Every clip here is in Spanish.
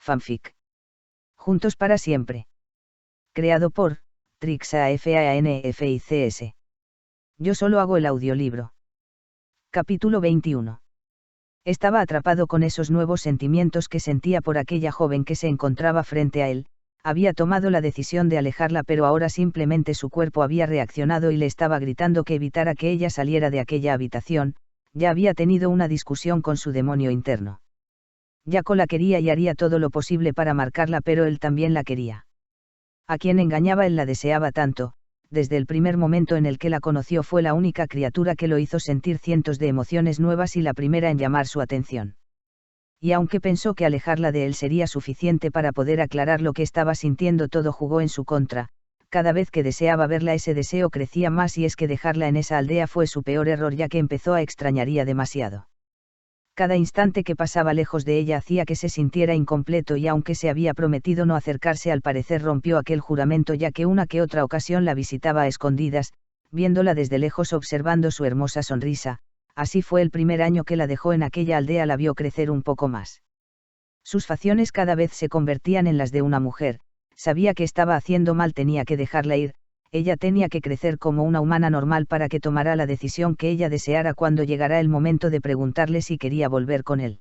fanfic. Juntos para siempre. Creado por Trixafanfics. Yo solo hago el audiolibro. Capítulo 21. Estaba atrapado con esos nuevos sentimientos que sentía por aquella joven que se encontraba frente a él. Había tomado la decisión de alejarla, pero ahora simplemente su cuerpo había reaccionado y le estaba gritando que evitara que ella saliera de aquella habitación. Ya había tenido una discusión con su demonio interno. Jaco la quería y haría todo lo posible para marcarla, pero él también la quería. A quien engañaba él la deseaba tanto. Desde el primer momento en el que la conoció fue la única criatura que lo hizo sentir cientos de emociones nuevas y la primera en llamar su atención. Y aunque pensó que alejarla de él sería suficiente para poder aclarar lo que estaba sintiendo, todo jugó en su contra. Cada vez que deseaba verla ese deseo crecía más, y es que dejarla en esa aldea fue su peor error, ya que empezó a extrañaría demasiado. Cada instante que pasaba lejos de ella hacía que se sintiera incompleto, y aunque se había prometido no acercarse, al parecer rompió aquel juramento, ya que una que otra ocasión la visitaba a escondidas, viéndola desde lejos, observando su hermosa sonrisa. Así fue el primer año que la dejó en aquella aldea, la vio crecer un poco más. Sus facciones cada vez se convertían en las de una mujer. Sabía que estaba haciendo mal, tenía que dejarla ir. Ella tenía que crecer como una humana normal para que tomara la decisión que ella deseara cuando llegara el momento de preguntarle si quería volver con él.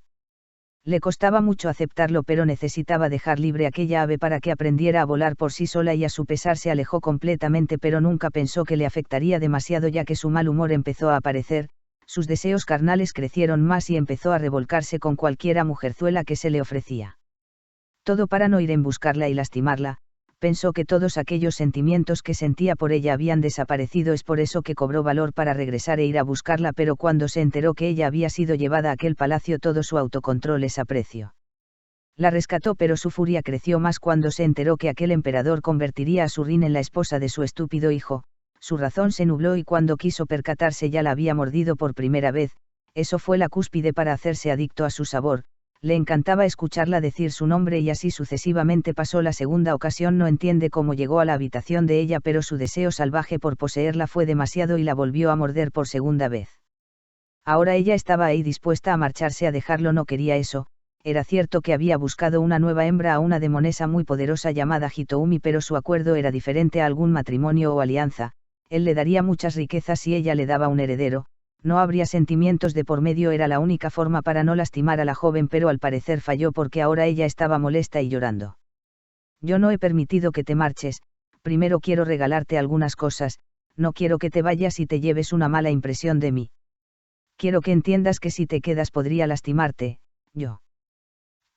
Le costaba mucho aceptarlo, pero necesitaba dejar libre aquella ave para que aprendiera a volar por sí sola, y a su pesar se alejó completamente, pero nunca pensó que le afectaría demasiado, ya que su mal humor empezó a aparecer, sus deseos carnales crecieron más y empezó a revolcarse con cualquiera mujerzuela que se le ofrecía. Todo para no ir en buscarla y lastimarla. Pensó que todos aquellos sentimientos que sentía por ella habían desaparecido, es por eso que cobró valor para regresar e ir a buscarla, pero cuando se enteró que ella había sido llevada a aquel palacio, todo su autocontrol desapareció. La rescató, pero su furia creció más cuando se enteró que aquel emperador convertiría a Surin en la esposa de su estúpido hijo. Su razón se nubló, y cuando quiso percatarse ya la había mordido por primera vez. Eso fue la cúspide para hacerse adicto a su sabor. Le encantaba escucharla decir su nombre, y así sucesivamente pasó la segunda ocasión. No entiende cómo llegó a la habitación de ella, pero su deseo salvaje por poseerla fue demasiado y la volvió a morder por segunda vez. Ahora ella estaba ahí dispuesta a marcharse, a dejarlo. No quería eso. Era cierto que había buscado una nueva hembra, a una demonesa muy poderosa llamada Hitoumi, pero su acuerdo era diferente a algún matrimonio o alianza. Él le daría muchas riquezas y ella le daba un heredero. No habría sentimientos de por medio, era la única forma para no lastimar a la joven, pero al parecer falló, porque ahora ella estaba molesta y llorando. Yo no he permitido que te marches. Primero quiero regalarte algunas cosas. No quiero que te vayas y te lleves una mala impresión de mí. Quiero que entiendas que si te quedas podría lastimarte, yo.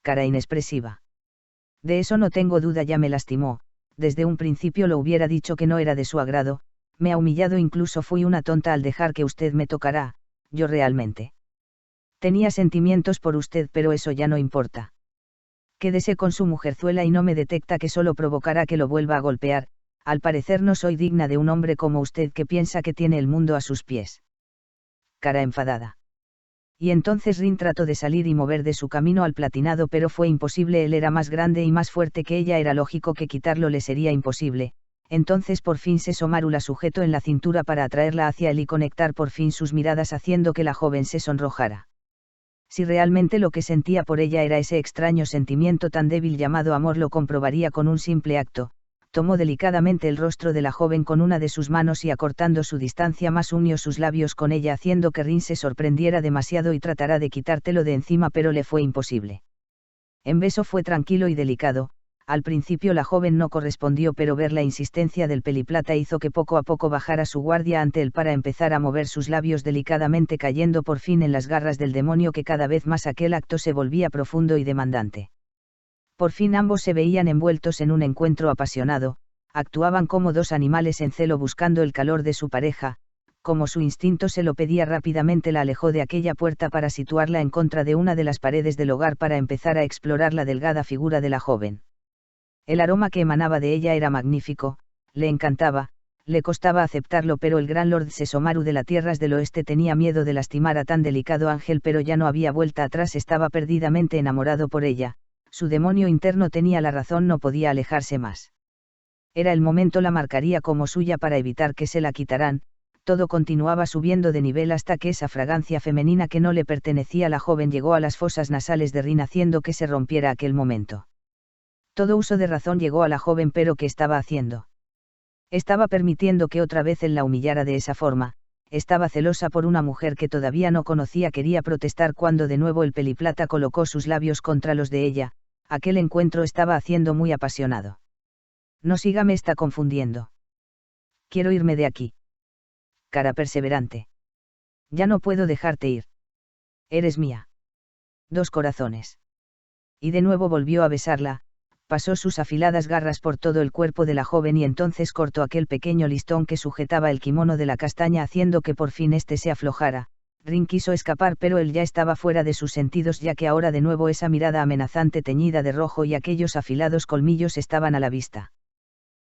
Cara inexpresiva. De eso no tengo duda, ya me lastimó. Desde un principio lo hubiera dicho que no era de su agrado. Me ha humillado, incluso fui una tonta al dejar que usted me tocara. Yo realmente tenía sentimientos por usted, pero eso ya no importa. Quédese con su mujerzuela y no me detecta, que solo provocará que lo vuelva a golpear. Al parecer no soy digna de un hombre como usted, que piensa que tiene el mundo a sus pies. Cara enfadada. Y entonces Rin trató de salir y mover de su camino al platinado, pero fue imposible. Él era más grande y más fuerte que ella, era lógico que quitarlo le sería imposible. Entonces por fin Sesomaru la sujetó en la cintura para atraerla hacia él y conectar por fin sus miradas, haciendo que la joven se sonrojara. Si realmente lo que sentía por ella era ese extraño sentimiento tan débil llamado amor, lo comprobaría con un simple acto. Tomó delicadamente el rostro de la joven con una de sus manos y, acortando su distancia más, unió sus labios con ella, haciendo que Rin se sorprendiera demasiado y tratara de quitártelo de encima, pero le fue imposible. En beso fue tranquilo y delicado. Al principio la joven no correspondió, pero ver la insistencia del peliplata hizo que poco a poco bajara su guardia ante él para empezar a mover sus labios delicadamente, cayendo por fin en las garras del demonio, que cada vez más aquel acto se volvía profundo y demandante. Por fin ambos se veían envueltos en un encuentro apasionado. Actuaban como dos animales en celo buscando el calor de su pareja. Como su instinto se lo pedía, rápidamente la alejó de aquella puerta para situarla en contra de una de las paredes del hogar para empezar a explorar la delgada figura de la joven. El aroma que emanaba de ella era magnífico, le encantaba. Le costaba aceptarlo, pero el gran Lord Sesomaru de las tierras del oeste tenía miedo de lastimar a tan delicado ángel, pero ya no había vuelta atrás, estaba perdidamente enamorado por ella. Su demonio interno tenía la razón, no podía alejarse más. Era el momento, la marcaría como suya para evitar que se la quitaran. Todo continuaba subiendo de nivel hasta que esa fragancia femenina que no le pertenecía a la joven llegó a las fosas nasales de Rin, haciendo que se rompiera aquel momento. Todo uso de razón llegó a la joven, pero ¿qué estaba haciendo? Estaba permitiendo que otra vez él la humillara de esa forma. Estaba celosa por una mujer que todavía no conocía. Quería protestar cuando de nuevo el peliplata colocó sus labios contra los de ella. Aquel encuentro estaba haciendo muy apasionado. No siga, me está confundiendo. Quiero irme de aquí. Cara perseverante. Ya no puedo dejarte ir. Eres mía. Dos corazones. Y de nuevo volvió a besarla, pasó sus afiladas garras por todo el cuerpo de la joven y entonces cortó aquel pequeño listón que sujetaba el kimono de la castaña, haciendo que por fin éste se aflojara. Rin quiso escapar, pero él ya estaba fuera de sus sentidos, ya que ahora de nuevo esa mirada amenazante teñida de rojo y aquellos afilados colmillos estaban a la vista.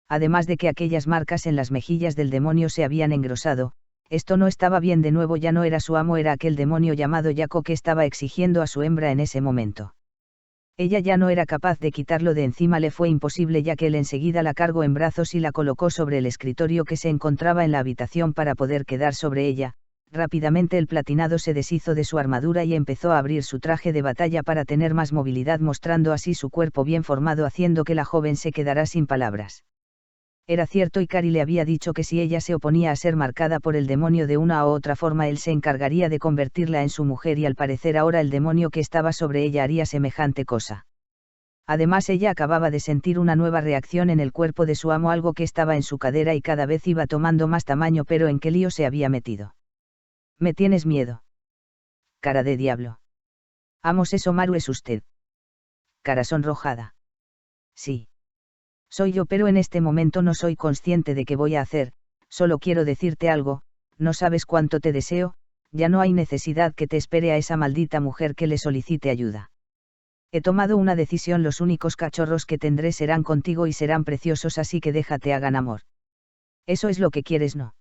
Además de que aquellas marcas en las mejillas del demonio se habían engrosado, esto no estaba bien. De nuevo ya no era su amo, era aquel demonio llamado Jaco que estaba exigiendo a su hembra en ese momento. Ella ya no era capaz de quitarlo de encima, le fue imposible, ya que él enseguida la cargó en brazos y la colocó sobre el escritorio que se encontraba en la habitación para poder quedar sobre ella. Rápidamente el platinado se deshizo de su armadura y empezó a abrir su traje de batalla para tener más movilidad, mostrando así su cuerpo bien formado, haciendo que la joven se quedara sin palabras. Era cierto, Ikari le había dicho que si ella se oponía a ser marcada por el demonio de una u otra forma, él se encargaría de convertirla en su mujer, y al parecer ahora el demonio que estaba sobre ella haría semejante cosa. Además, ella acababa de sentir una nueva reacción en el cuerpo de su amo, algo que estaba en su cadera y cada vez iba tomando más tamaño. Pero ¿en qué lío se había metido? ¿Me tienes miedo? Cara de diablo. Amo Sesomaru, ¿es usted? Cara sonrojada. Sí. Soy yo, pero en este momento no soy consciente de qué voy a hacer. Solo quiero decirte algo, no sabes cuánto te deseo. Ya no hay necesidad que te espere a esa maldita mujer que le solicite ayuda. He tomado una decisión, los únicos cachorros que tendré serán contigo y serán preciosos, así que déjate hagan amor. Eso es lo que quieres, ¿no?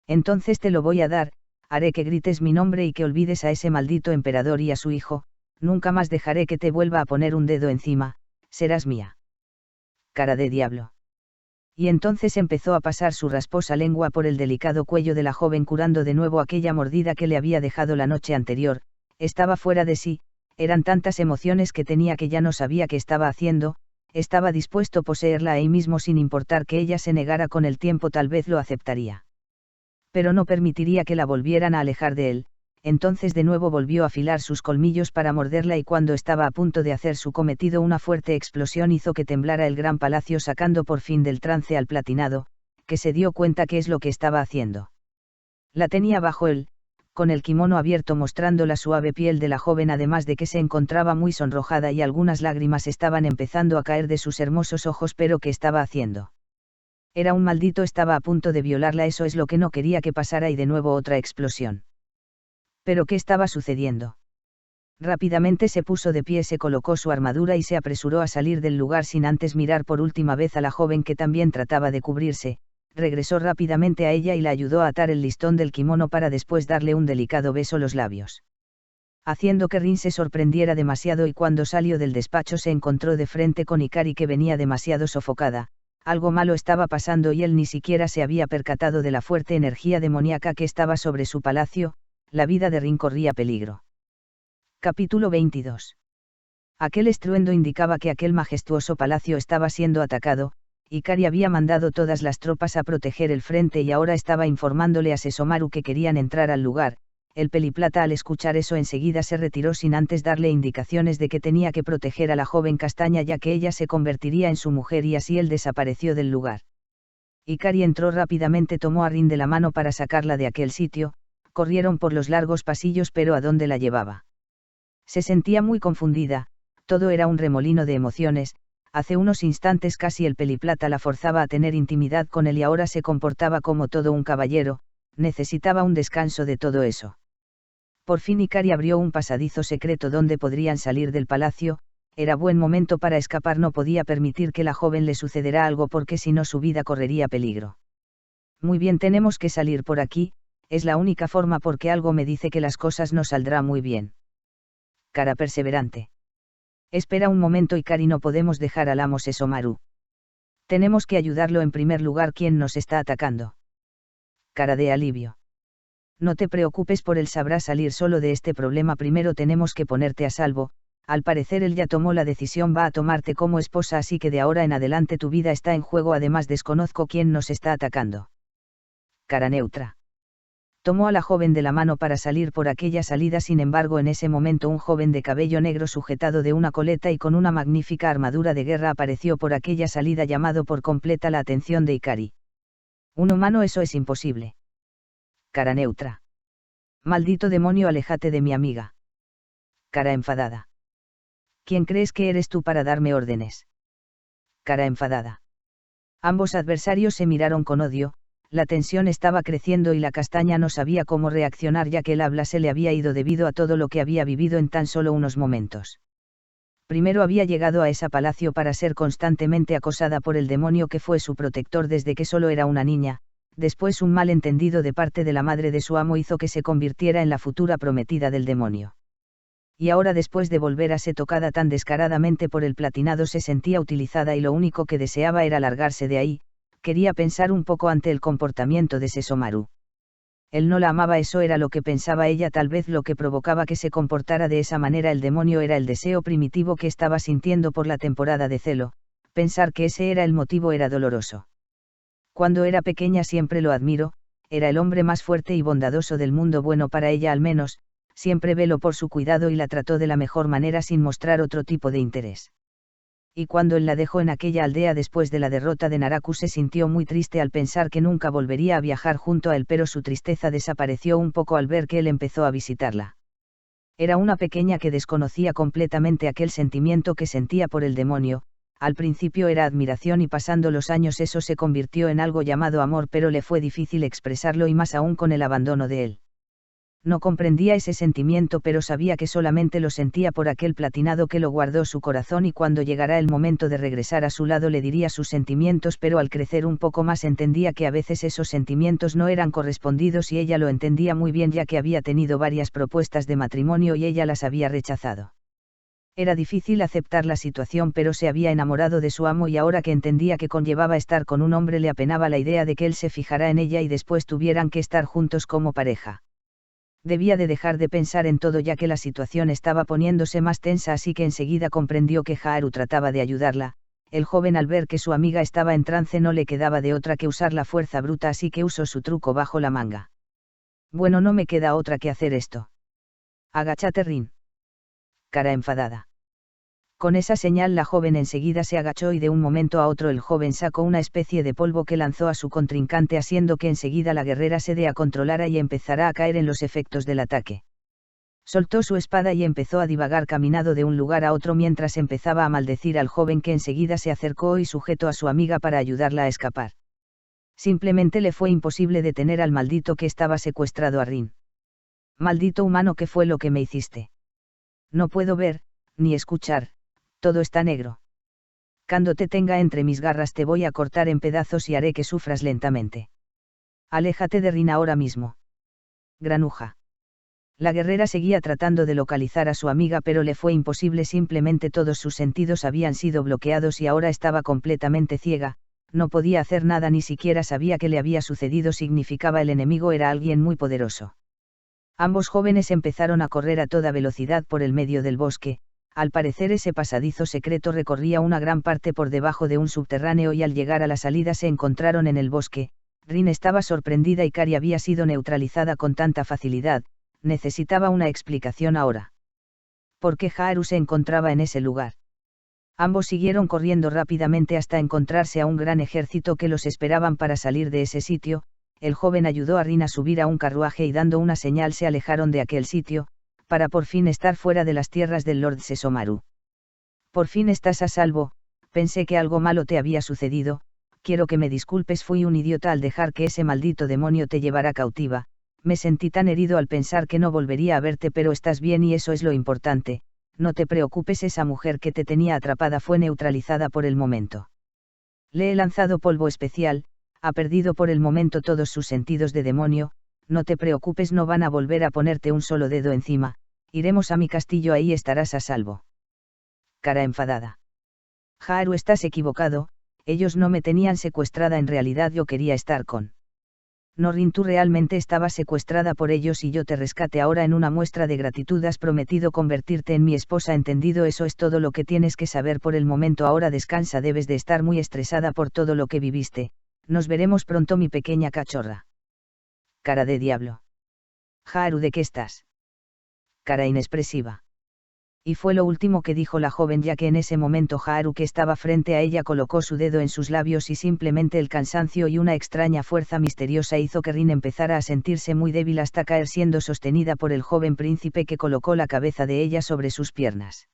Entonces te lo voy a dar, haré que grites mi nombre y que olvides a ese maldito emperador y a su hijo. Nunca más dejaré que te vuelva a poner un dedo encima, serás mía. Cara de diablo. Y entonces empezó a pasar su rasposa lengua por el delicado cuello de la joven, curando de nuevo aquella mordida que le había dejado la noche anterior. Estaba fuera de sí, eran tantas emociones que tenía que ya no sabía qué estaba haciendo. Estaba dispuesto a poseerla ahí mismo sin importar que ella se negara. Con el tiempo tal vez lo aceptaría. Pero no permitiría que la volvieran a alejar de él. Entonces de nuevo volvió a afilar sus colmillos para morderla, y cuando estaba a punto de hacer su cometido, una fuerte explosión hizo que temblara el gran palacio, sacando por fin del trance al platinado, que se dio cuenta qué es lo que estaba haciendo. La tenía bajo él, con el kimono abierto mostrando la suave piel de la joven, además de que se encontraba muy sonrojada y algunas lágrimas estaban empezando a caer de sus hermosos ojos. Pero ¿qué estaba haciendo? Era un maldito, estaba a punto de violarla, eso es lo que no quería que pasara, y de nuevo otra explosión. ¿Pero qué estaba sucediendo? Rápidamente se puso de pie, se colocó su armadura y se apresuró a salir del lugar sin antes mirar por última vez a la joven, que también trataba de cubrirse. Regresó rápidamente a ella y la ayudó a atar el listón del kimono para después darle un delicado beso en los labios. Haciendo que Rin se sorprendiera demasiado, y cuando salió del despacho se encontró de frente con Ikari, que venía demasiado sofocada. Algo malo estaba pasando y él ni siquiera se había percatado de la fuerte energía demoníaca que estaba sobre su palacio. La vida de Rin corría peligro. Capítulo 22. Aquel estruendo indicaba que aquel majestuoso palacio estaba siendo atacado. Ikari había mandado todas las tropas a proteger el frente y ahora estaba informándole a Sesomaru que querían entrar al lugar. El peliplata, al escuchar eso, enseguida se retiró sin antes darle indicaciones de que tenía que proteger a la joven castaña, ya que ella se convertiría en su mujer, y así él desapareció del lugar. Ikari entró rápidamente, tomó a Rin de la mano para sacarla de aquel sitio. Corrieron por los largos pasillos, pero ¿a dónde la llevaba? Se sentía muy confundida, todo era un remolino de emociones. Hace unos instantes casi el peliplata la forzaba a tener intimidad con él y ahora se comportaba como todo un caballero. Necesitaba un descanso de todo eso. Por fin Ikari abrió un pasadizo secreto donde podrían salir del palacio. Era buen momento para escapar, no podía permitir que la joven le sucediera algo, porque si no su vida correría peligro. Muy bien, tenemos que salir por aquí. Es la única forma, porque algo me dice que las cosas no saldrán muy bien. Cara perseverante. Espera un momento, Ikari, no podemos dejar al amo Sesomaru. Tenemos que ayudarlo en primer lugar. ¿Quién nos está atacando? Cara de alivio. No te preocupes por él, sabrá salir solo de este problema. Primero tenemos que ponerte a salvo. Al parecer él ya tomó la decisión, va a tomarte como esposa, así que de ahora en adelante tu vida está en juego, además desconozco quién nos está atacando. Cara neutra. Tomó a la joven de la mano para salir por aquella salida, sin embargo en ese momento un joven de cabello negro sujetado de una coleta y con una magnífica armadura de guerra apareció por aquella salida, llamando por completa la atención de Ikari. Un humano, eso es imposible. Cara neutra. Maldito demonio, aléjate de mi amiga. Cara enfadada. ¿Quién crees que eres tú para darme órdenes? Cara enfadada. Ambos adversarios se miraron con odio, la tensión estaba creciendo y la castaña no sabía cómo reaccionar, ya que el habla se le había ido debido a todo lo que había vivido en tan solo unos momentos. Primero había llegado a ese palacio para ser constantemente acosada por el demonio que fue su protector desde que solo era una niña, después un malentendido de parte de la madre de su amo hizo que se convirtiera en la futura prometida del demonio. Y ahora, después de volver a ser tocada tan descaradamente por el platinado, se sentía utilizada y lo único que deseaba era largarse de ahí. Quería pensar un poco ante el comportamiento de Sesomaru. Él no la amaba, eso era lo que pensaba ella, tal vez lo que provocaba que se comportara de esa manera el demonio era el deseo primitivo que estaba sintiendo por la temporada de celo, pensar que ese era el motivo era doloroso. Cuando era pequeña siempre lo admiro, era el hombre más fuerte y bondadoso del mundo, bueno para ella al menos, siempre veló por su cuidado y la trató de la mejor manera sin mostrar otro tipo de interés. Y cuando él la dejó en aquella aldea después de la derrota de Naraku, se sintió muy triste al pensar que nunca volvería a viajar junto a él, pero su tristeza desapareció un poco al ver que él empezó a visitarla. Era una pequeña que desconocía completamente aquel sentimiento que sentía por el demonio. Al principio era admiración y pasando los años eso se convirtió en algo llamado amor, pero le fue difícil expresarlo y más aún con el abandono de él. No comprendía ese sentimiento, pero sabía que solamente lo sentía por aquel platinado que lo guardó su corazón, y cuando llegara el momento de regresar a su lado le diría sus sentimientos, pero al crecer un poco más entendía que a veces esos sentimientos no eran correspondidos y ella lo entendía muy bien, ya que había tenido varias propuestas de matrimonio y ella las había rechazado. Era difícil aceptar la situación, pero se había enamorado de su amo y ahora que entendía que conllevaba estar con un hombre le apenaba la idea de que él se fijara en ella y después tuvieran que estar juntos como pareja. Debía de dejar de pensar en todo, ya que la situación estaba poniéndose más tensa, así que enseguida comprendió que Haru trataba de ayudarla. El joven, al ver que su amiga estaba en trance, no le quedaba de otra que usar la fuerza bruta, así que usó su truco bajo la manga. Bueno, no me queda otra que hacer esto. Agáchate, Rin. Cara enfadada. Con esa señal la joven enseguida se agachó y de un momento a otro el joven sacó una especie de polvo que lanzó a su contrincante, haciendo que enseguida la guerrera se dé a controlara y empezara a caer en los efectos del ataque. Soltó su espada y empezó a divagar caminando de un lugar a otro mientras empezaba a maldecir al joven, que enseguida se acercó y sujetó a su amiga para ayudarla a escapar. Simplemente le fue imposible detener al maldito que estaba secuestrado a Rin. Maldito humano, ¿qué fue lo que me hiciste? No puedo ver, ni escuchar. Todo está negro. Cuando te tenga entre mis garras te voy a cortar en pedazos y haré que sufras lentamente. Aléjate de Rin ahora mismo. Granuja. La guerrera seguía tratando de localizar a su amiga, pero le fue imposible, simplemente todos sus sentidos habían sido bloqueados y ahora estaba completamente ciega, no podía hacer nada, ni siquiera sabía qué le había sucedido. Significaba el enemigo era alguien muy poderoso. Ambos jóvenes empezaron a correr a toda velocidad por el medio del bosque. Al parecer ese pasadizo secreto recorría una gran parte por debajo de un subterráneo y al llegar a la salida se encontraron en el bosque. Rin estaba sorprendida y Kari había sido neutralizada con tanta facilidad, necesitaba una explicación ahora. ¿Por qué Haru se encontraba en ese lugar? Ambos siguieron corriendo rápidamente hasta encontrarse a un gran ejército que los esperaban para salir de ese sitio. El joven ayudó a Rin a subir a un carruaje y dando una señal se alejaron de aquel sitio, para por fin estar fuera de las tierras del Lord Sesomaru. Por fin estás a salvo, pensé que algo malo te había sucedido, quiero que me disculpes, fui un idiota al dejar que ese maldito demonio te llevara cautiva, me sentí tan herido al pensar que no volvería a verte, pero estás bien y eso es lo importante, no te preocupes, esa mujer que te tenía atrapada fue neutralizada por el momento. Le he lanzado polvo especial, ha perdido por el momento todos sus sentidos de demonio, no te preocupes, no van a volver a ponerte un solo dedo encima, iremos a mi castillo, ahí estarás a salvo. Cara enfadada. Haru, estás equivocado, ellos no me tenían secuestrada, en realidad yo quería estar con Norin, tú realmente estabas secuestrada por ellos y yo te rescate ahora en una muestra de gratitud. Has prometido convertirte en mi esposa, entendido. Eso es todo lo que tienes que saber por el momento. Ahora descansa, debes de estar muy estresada por todo lo que viviste. Nos veremos pronto, mi pequeña cachorra. Cara de diablo. Haru, ¿de qué estás? Cara inexpresiva. Y fue lo último que dijo la joven, ya que en ese momento Haru, que estaba frente a ella, colocó su dedo en sus labios y simplemente el cansancio y una extraña fuerza misteriosa hizo que Rin empezara a sentirse muy débil hasta caer, siendo sostenida por el joven príncipe que colocó la cabeza de ella sobre sus piernas.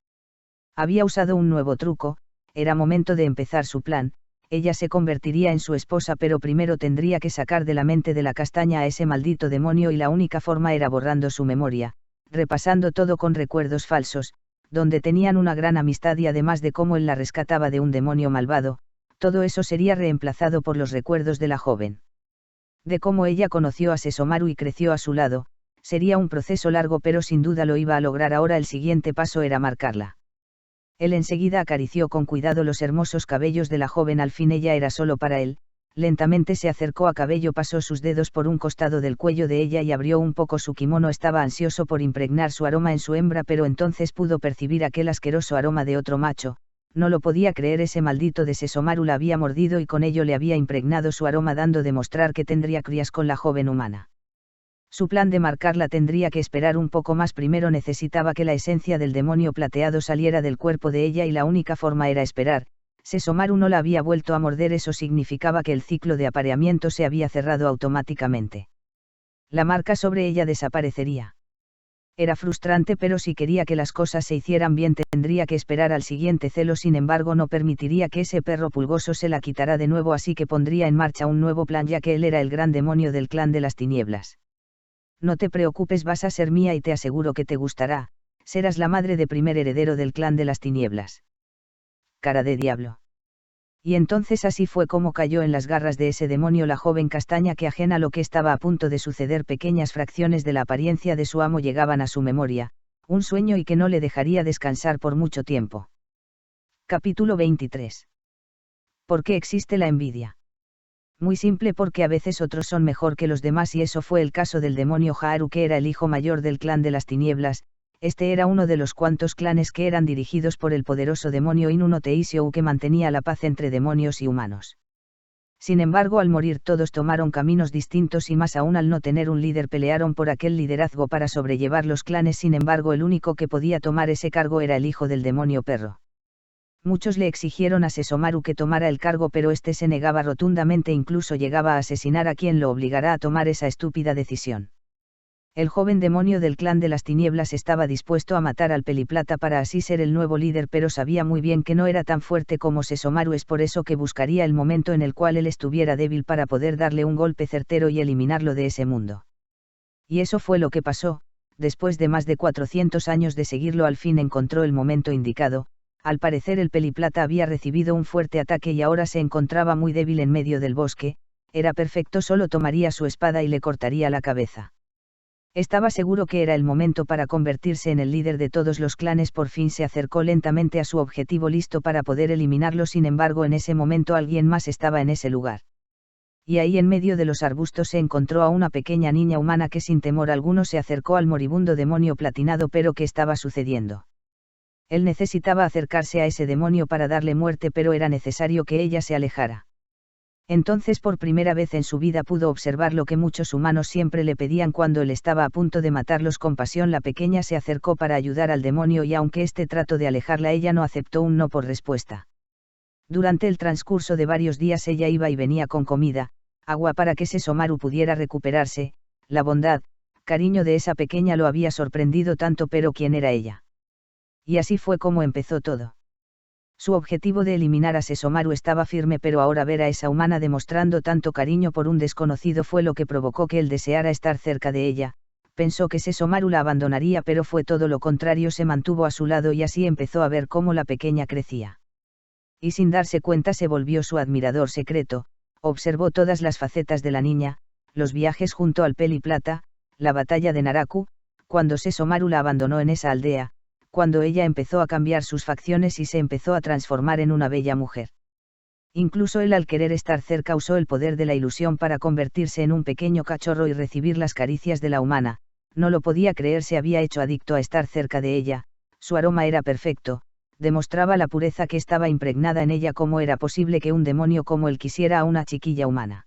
Había usado un nuevo truco, era momento de empezar su plan. Ella se convertiría en su esposa, pero primero tendría que sacar de la mente de la castaña a ese maldito demonio, y la única forma era borrando su memoria, repasando todo con recuerdos falsos, donde tenían una gran amistad y además de cómo él la rescataba de un demonio malvado. Todo eso sería reemplazado por los recuerdos de la joven. De cómo ella conoció a Sesomaru y creció a su lado. Sería un proceso largo, pero sin duda lo iba a lograr. Ahora el siguiente paso era marcarla. Él enseguida acarició con cuidado los hermosos cabellos de la joven. Al fin ella era solo para él. Lentamente se acercó a cabello, pasó sus dedos por un costado del cuello de ella y abrió un poco su kimono. Estaba ansioso por impregnar su aroma en su hembra, pero entonces pudo percibir aquel asqueroso aroma de otro macho. No lo podía creer, ese maldito de Sesomaru la había mordido y con ello le había impregnado su aroma, dando de mostrar que tendría crías con la joven humana. Su plan de marcarla tendría que esperar un poco más. Primero necesitaba que la esencia del demonio plateado saliera del cuerpo de ella y la única forma era esperar. Sesomaru no la había vuelto a morder, eso significaba que el ciclo de apareamiento se había cerrado automáticamente. La marca sobre ella desaparecería. Era frustrante, pero si quería que las cosas se hicieran bien tendría que esperar al siguiente celo. Sin embargo, no permitiría que ese perro pulgoso se la quitara de nuevo, así que pondría en marcha un nuevo plan, ya que él era el gran demonio del clan de las tinieblas. No te preocupes, vas a ser mía y te aseguro que te gustará. Serás la madre de primer heredero del clan de las tinieblas. Cara de diablo. Y entonces así fue como cayó en las garras de ese demonio la joven castaña, que, ajena a lo que estaba a punto de suceder, pequeñas fracciones de la apariencia de su amo llegaban a su memoria, un sueño y que no le dejaría descansar por mucho tiempo. Capítulo 23. ¿Por qué existe la envidia? Muy simple, porque a veces otros son mejor que los demás, y eso fue el caso del demonio Haru, que era el hijo mayor del clan de las tinieblas. Este era uno de los cuantos clanes que eran dirigidos por el poderoso demonio Inu Teisio, que mantenía la paz entre demonios y humanos. Sin embargo, al morir todos tomaron caminos distintos y más aún al no tener un líder pelearon por aquel liderazgo para sobrellevar los clanes. Sin embargo, el único que podía tomar ese cargo era el hijo del demonio perro. Muchos le exigieron a Sesomaru que tomara el cargo, pero este se negaba rotundamente, incluso llegaba a asesinar a quien lo obligara a tomar esa estúpida decisión. El joven demonio del clan de las tinieblas estaba dispuesto a matar al Peliplata para así ser el nuevo líder, pero sabía muy bien que no era tan fuerte como Sesomaru. Es por eso que buscaría el momento en el cual él estuviera débil para poder darle un golpe certero y eliminarlo de ese mundo. Y eso fue lo que pasó. Después de más de 400 años de seguirlo, al fin encontró el momento indicado. Al parecer el Peliplata había recibido un fuerte ataque y ahora se encontraba muy débil en medio del bosque. Era perfecto, solo tomaría su espada y le cortaría la cabeza. Estaba seguro que era el momento para convertirse en el líder de todos los clanes. Por fin se acercó lentamente a su objetivo, listo para poder eliminarlo. Sin embargo, en ese momento alguien más estaba en ese lugar. Y ahí, en medio de los arbustos, se encontró a una pequeña niña humana que sin temor alguno se acercó al moribundo demonio platinado. Pero ¿qué estaba sucediendo? Él necesitaba acercarse a ese demonio para darle muerte, pero era necesario que ella se alejara. Entonces por primera vez en su vida pudo observar lo que muchos humanos siempre le pedían cuando él estaba a punto de matarlos: compasión. La pequeña se acercó para ayudar al demonio y aunque este trató de alejarla, ella no aceptó un no por respuesta. Durante el transcurso de varios días ella iba y venía con comida, agua para que Sesomaru pudiera recuperarse. La bondad, cariño de esa pequeña lo había sorprendido tanto, pero ¿quién era ella? Y así fue como empezó todo. Su objetivo de eliminar a Sesomaru estaba firme, pero ahora ver a esa humana demostrando tanto cariño por un desconocido fue lo que provocó que él deseara estar cerca de ella. Pensó que Sesomaru la abandonaría, pero fue todo lo contrario, se mantuvo a su lado y así empezó a ver cómo la pequeña crecía. Y sin darse cuenta se volvió su admirador secreto. Observó todas las facetas de la niña, los viajes junto al Peliplata, la batalla de Naraku, cuando Sesomaru la abandonó en esa aldea, cuando ella empezó a cambiar sus facciones y se empezó a transformar en una bella mujer. Incluso él al querer estar cerca usó el poder de la ilusión para convertirse en un pequeño cachorro y recibir las caricias de la humana, no lo podía creer, se había hecho adicto a estar cerca de ella, su aroma era perfecto, demostraba la pureza que estaba impregnada en ella. ¿Cómo era posible que un demonio como él quisiera a una chiquilla humana?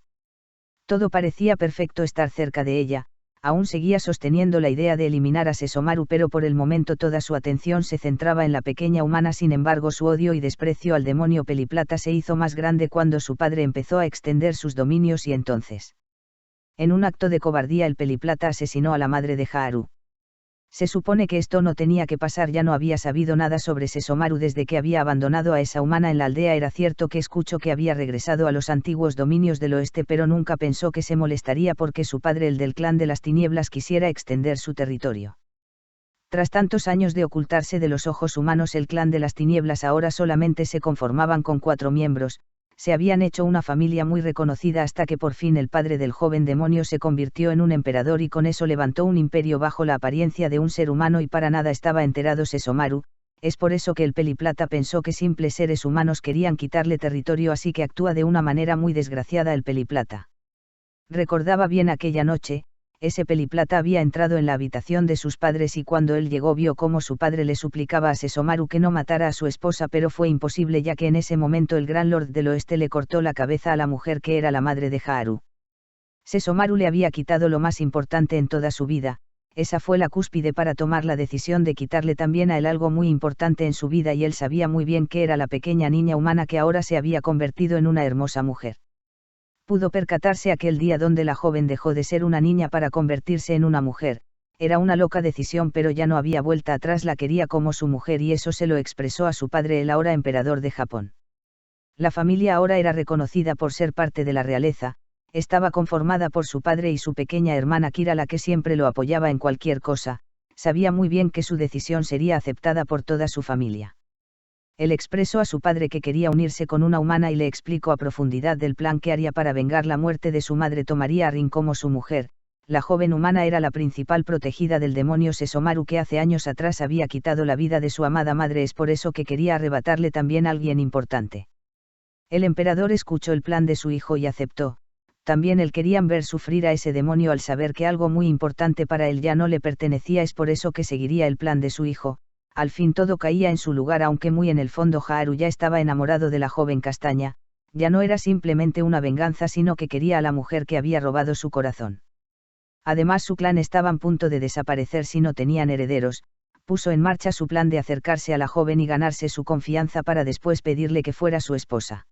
Todo parecía perfecto estar cerca de ella, aún seguía sosteniendo la idea de eliminar a Sesomaru, pero por el momento toda su atención se centraba en la pequeña humana. Sin embargo, su odio y desprecio al demonio Peliplata se hizo más grande cuando su padre empezó a extender sus dominios y entonces, en un acto de cobardía, el Peliplata asesinó a la madre de Haru. Se supone que esto no tenía que pasar, ya no había sabido nada sobre Sesomaru desde que había abandonado a esa humana en la aldea. Era cierto que escuchó que había regresado a los antiguos dominios del oeste, pero nunca pensó que se molestaría porque su padre, el del clan de las tinieblas, quisiera extender su territorio. Tras tantos años de ocultarse de los ojos humanos, el clan de las tinieblas ahora solamente se conformaban con 4 miembros, se habían hecho una familia muy reconocida hasta que por fin el padre del joven demonio se convirtió en un emperador y con eso levantó un imperio bajo la apariencia de un ser humano, y para nada estaba enterado Sesomaru. Es por eso que el Peliplata pensó que simples seres humanos querían quitarle territorio, así que actúa de una manera muy desgraciada el Peliplata. Recordaba bien aquella noche. Ese Peliplata había entrado en la habitación de sus padres y cuando él llegó vio cómo su padre le suplicaba a Sesomaru que no matara a su esposa, pero fue imposible ya que en ese momento el Gran Lord del Oeste le cortó la cabeza a la mujer que era la madre de Haru. Sesomaru le había quitado lo más importante en toda su vida, esa fue la cúspide para tomar la decisión de quitarle también a él algo muy importante en su vida, y él sabía muy bien que era la pequeña niña humana que ahora se había convertido en una hermosa mujer. Pudo percatarse aquel día donde la joven dejó de ser una niña para convertirse en una mujer. Era una loca decisión, pero ya no había vuelta atrás, la quería como su mujer y eso se lo expresó a su padre, el ahora emperador de Japón. La familia ahora era reconocida por ser parte de la realeza, estaba conformada por su padre y su pequeña hermana Kira, la que siempre lo apoyaba en cualquier cosa, sabía muy bien que su decisión sería aceptada por toda su familia. Él expresó a su padre que quería unirse con una humana y le explicó a profundidad del plan que haría para vengar la muerte de su madre. Tomaría a Rin como su mujer. La joven humana era la principal protegida del demonio Sesomaru, que hace años atrás había quitado la vida de su amada madre. Es por eso que quería arrebatarle también a alguien importante. El emperador escuchó el plan de su hijo y aceptó. También él querían ver sufrir a ese demonio al saber que algo muy importante para él ya no le pertenecía. Es por eso que seguiría el plan de su hijo. Al fin todo caía en su lugar, aunque muy en el fondo Haru ya estaba enamorado de la joven castaña, ya no era simplemente una venganza, sino que quería a la mujer que había robado su corazón. Además, su clan estaba a punto de desaparecer si no tenían herederos. Puso en marcha su plan de acercarse a la joven y ganarse su confianza para después pedirle que fuera su esposa.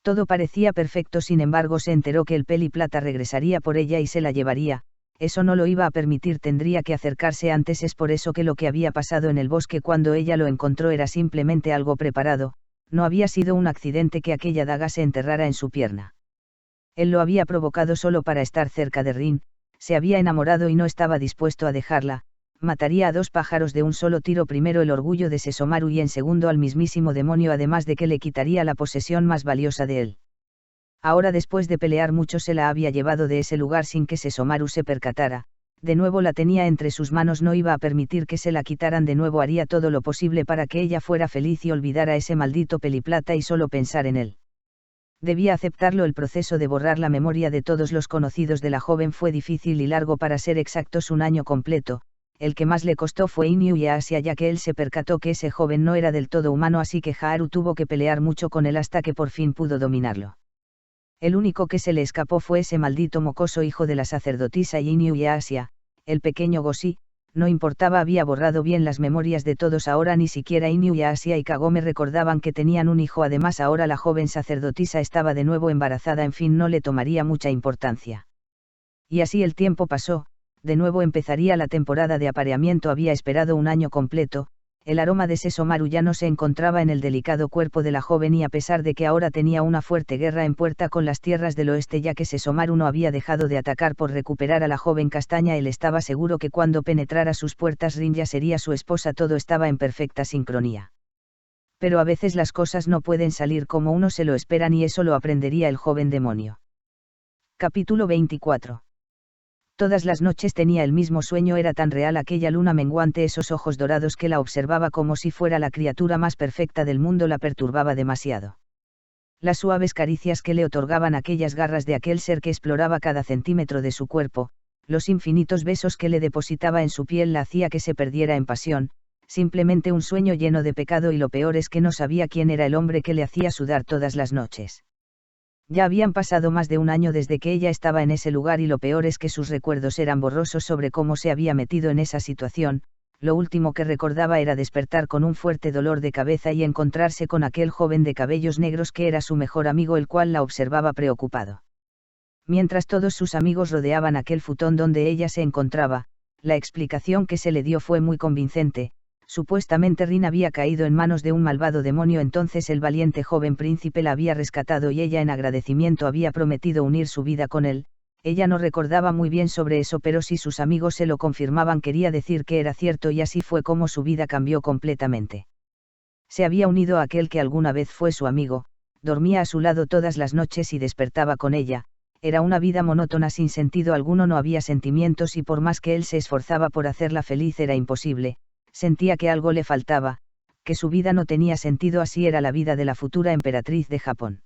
Todo parecía perfecto, sin embargo se enteró que el Peliplata regresaría por ella y se la llevaría. Eso no lo iba a permitir, tendría que acercarse antes. Es por eso que lo que había pasado en el bosque cuando ella lo encontró era simplemente algo preparado, no había sido un accidente que aquella daga se enterrara en su pierna. Él lo había provocado solo para estar cerca de Rin, se había enamorado y no estaba dispuesto a dejarla. Mataría a 2 pájaros de un solo tiro, primero el orgullo de Sesomaru y en segundo al mismísimo demonio, además de que le quitaría la posesión más valiosa de él. Ahora, después de pelear mucho, se la había llevado de ese lugar sin que Sesomaru se percatara. De nuevo la tenía entre sus manos, no iba a permitir que se la quitaran de nuevo, haría todo lo posible para que ella fuera feliz y olvidara a ese maldito Peliplata y solo pensar en él. Debía aceptarlo. El proceso de borrar la memoria de todos los conocidos de la joven fue difícil y largo, para ser exactos 1 año completo. El que más le costó fue Inu y a Asia, ya que él se percató que ese joven no era del todo humano, así que Haru tuvo que pelear mucho con él hasta que por fin pudo dominarlo. El único que se le escapó fue ese maldito mocoso hijo de la sacerdotisa Inu y Asia, el pequeño Goshi. No importaba, había borrado bien las memorias de todos. Ahora ni siquiera Inu y Asia y Kagome recordaban que tenían un hijo. Además, ahora la joven sacerdotisa estaba de nuevo embarazada. En fin, no le tomaría mucha importancia. Y así el tiempo pasó. De nuevo empezaría la temporada de apareamiento. Había esperado 1 año completo. El aroma de Sesomaru ya no se encontraba en el delicado cuerpo de la joven, y a pesar de que ahora tenía una fuerte guerra en puerta con las tierras del oeste, ya que Sesomaru no había dejado de atacar por recuperar a la joven castaña, él estaba seguro que cuando penetrara sus puertas Rin ya sería su esposa. Todo estaba en perfecta sincronía. Pero a veces las cosas no pueden salir como uno se lo esperan, y eso lo aprendería el joven demonio. Capítulo 24. Todas las noches tenía el mismo sueño, era tan real aquella luna menguante, esos ojos dorados que la observaba como si fuera la criatura más perfecta del mundo, la perturbaba demasiado. Las suaves caricias que le otorgaban aquellas garras de aquel ser que exploraba cada centímetro de su cuerpo, los infinitos besos que le depositaba en su piel la hacía que se perdiera en pasión, simplemente un sueño lleno de pecado, y lo peor es que no sabía quién era el hombre que le hacía sudar todas las noches. Ya habían pasado más de un año desde que ella estaba en ese lugar y lo peor es que sus recuerdos eran borrosos sobre cómo se había metido en esa situación. Lo último que recordaba era despertar con un fuerte dolor de cabeza y encontrarse con aquel joven de cabellos negros que era su mejor amigo, el cual la observaba preocupado. Mientras todos sus amigos rodeaban aquel futón donde ella se encontraba, la explicación que se le dio fue muy convincente. Supuestamente Rin había caído en manos de un malvado demonio, entonces el valiente joven príncipe la había rescatado y ella en agradecimiento había prometido unir su vida con él. Ella no recordaba muy bien sobre eso, pero si sus amigos se lo confirmaban quería decir que era cierto, y así fue como su vida cambió completamente. Se había unido a aquel que alguna vez fue su amigo, dormía a su lado todas las noches y despertaba con ella. Era una vida monótona sin sentido alguno, no había sentimientos y por más que él se esforzaba por hacerla feliz era imposible, sentía que algo le faltaba, que su vida no tenía sentido. Así era la vida de la futura emperatriz de Japón.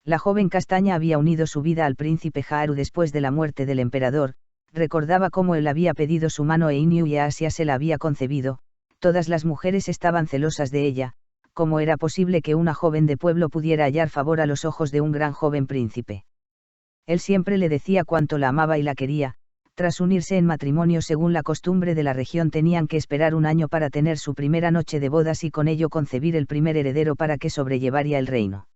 La joven castaña había unido su vida al príncipe Haru después de la muerte del emperador, recordaba cómo él había pedido su mano e Inu y a Asia se la había concebido. Todas las mujeres estaban celosas de ella. ¿Cómo era posible que una joven de pueblo pudiera hallar favor a los ojos de un gran joven príncipe? Él siempre le decía cuánto la amaba y la quería. Tras unirse en matrimonio según la costumbre de la región tenían que esperar un año para tener su primera noche de bodas y con ello concebir el primer heredero para que sobrellevaría el reino.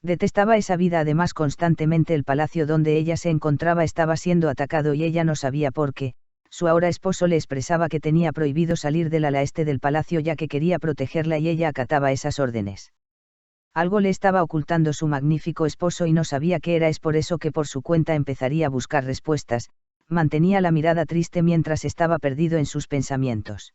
Detestaba esa vida, además constantemente el palacio donde ella se encontraba estaba siendo atacado y ella no sabía por qué. Su ahora esposo le expresaba que tenía prohibido salir del ala este del palacio ya que quería protegerla y ella acataba esas órdenes. Algo le estaba ocultando su magnífico esposo y no sabía qué era, es por eso que por su cuenta empezaría a buscar respuestas. Mantenía la mirada triste mientras estaba perdido en sus pensamientos.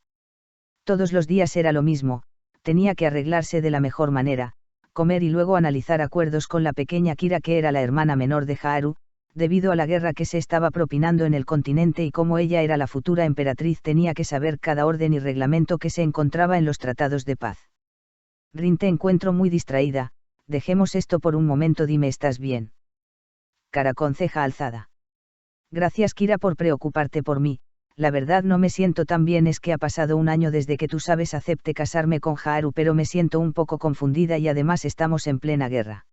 Todos los días era lo mismo, tenía que arreglarse de la mejor manera, comer y luego analizar acuerdos con la pequeña Kira que era la hermana menor de Haru, debido a la guerra que se estaba propinando en el continente y como ella era la futura emperatriz tenía que saber cada orden y reglamento que se encontraba en los tratados de paz. Rin, te encuentro muy distraída, dejemos esto por un momento, dime, ¿estás bien? Cara con ceja alzada. Gracias Kira por preocuparte por mí, la verdad no me siento tan bien, es que ha pasado un año desde que tú sabes acepté casarme con Haru, pero me siento un poco confundida y además estamos en plena guerra.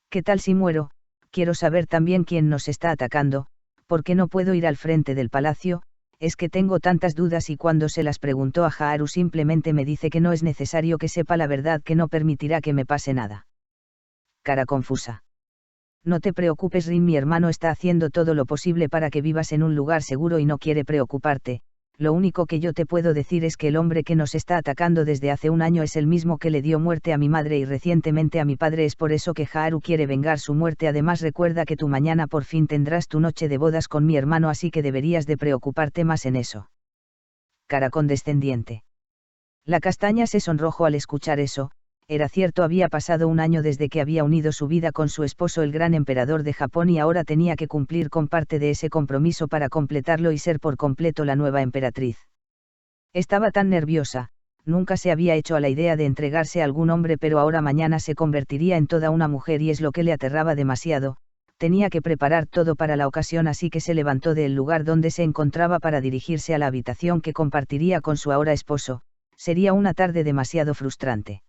¿Qué tal si muero? Quiero saber también quién nos está atacando, ¿por qué no puedo ir al frente del palacio? Es que tengo tantas dudas y cuando se las preguntó a Haru simplemente me dice que no es necesario que sepa la verdad, que no permitirá que me pase nada. Cara confusa. No te preocupes Rin, mi hermano está haciendo todo lo posible para que vivas en un lugar seguro y no quiere preocuparte. Lo único que yo te puedo decir es que el hombre que nos está atacando desde hace un año es el mismo que le dio muerte a mi madre y recientemente a mi padre, es por eso que Haru quiere vengar su muerte. Además recuerda que tú mañana por fin tendrás tu noche de bodas con mi hermano, así que deberías de preocuparte más en eso. Cara condescendiente. La castaña se sonrojó al escuchar eso. Era cierto, había pasado un año desde que había unido su vida con su esposo el gran emperador de Japón y ahora tenía que cumplir con parte de ese compromiso para completarlo y ser por completo la nueva emperatriz. Estaba tan nerviosa, nunca se había hecho a la idea de entregarse a algún hombre, pero ahora mañana se convertiría en toda una mujer y es lo que le aterraba demasiado. Tenía que preparar todo para la ocasión, así que se levantó del lugar donde se encontraba para dirigirse a la habitación que compartiría con su ahora esposo. Sería una tarde demasiado frustrante.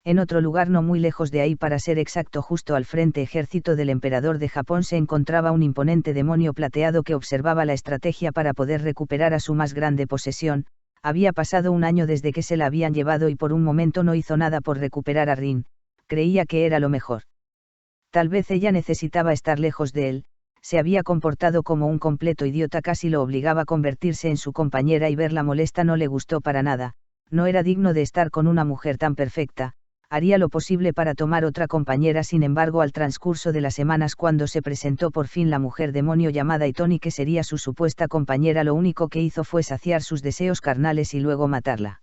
En otro lugar no muy lejos de ahí, para ser exacto justo al frente ejército del emperador de Japón, se encontraba un imponente demonio plateado que observaba la estrategia para poder recuperar a su más grande posesión. Había pasado un año desde que se la habían llevado y por un momento no hizo nada por recuperar a Rin, creía que era lo mejor. Tal vez ella necesitaba estar lejos de él, se había comportado como un completo idiota, casi lo obligaba a convertirse en su compañera y verla molesta no le gustó para nada, no era digno de estar con una mujer tan perfecta. Haría lo posible para tomar otra compañera, sin embargo al transcurso de las semanas cuando se presentó por fin la mujer demonio llamada Itoni que sería su supuesta compañera, lo único que hizo fue saciar sus deseos carnales y luego matarla.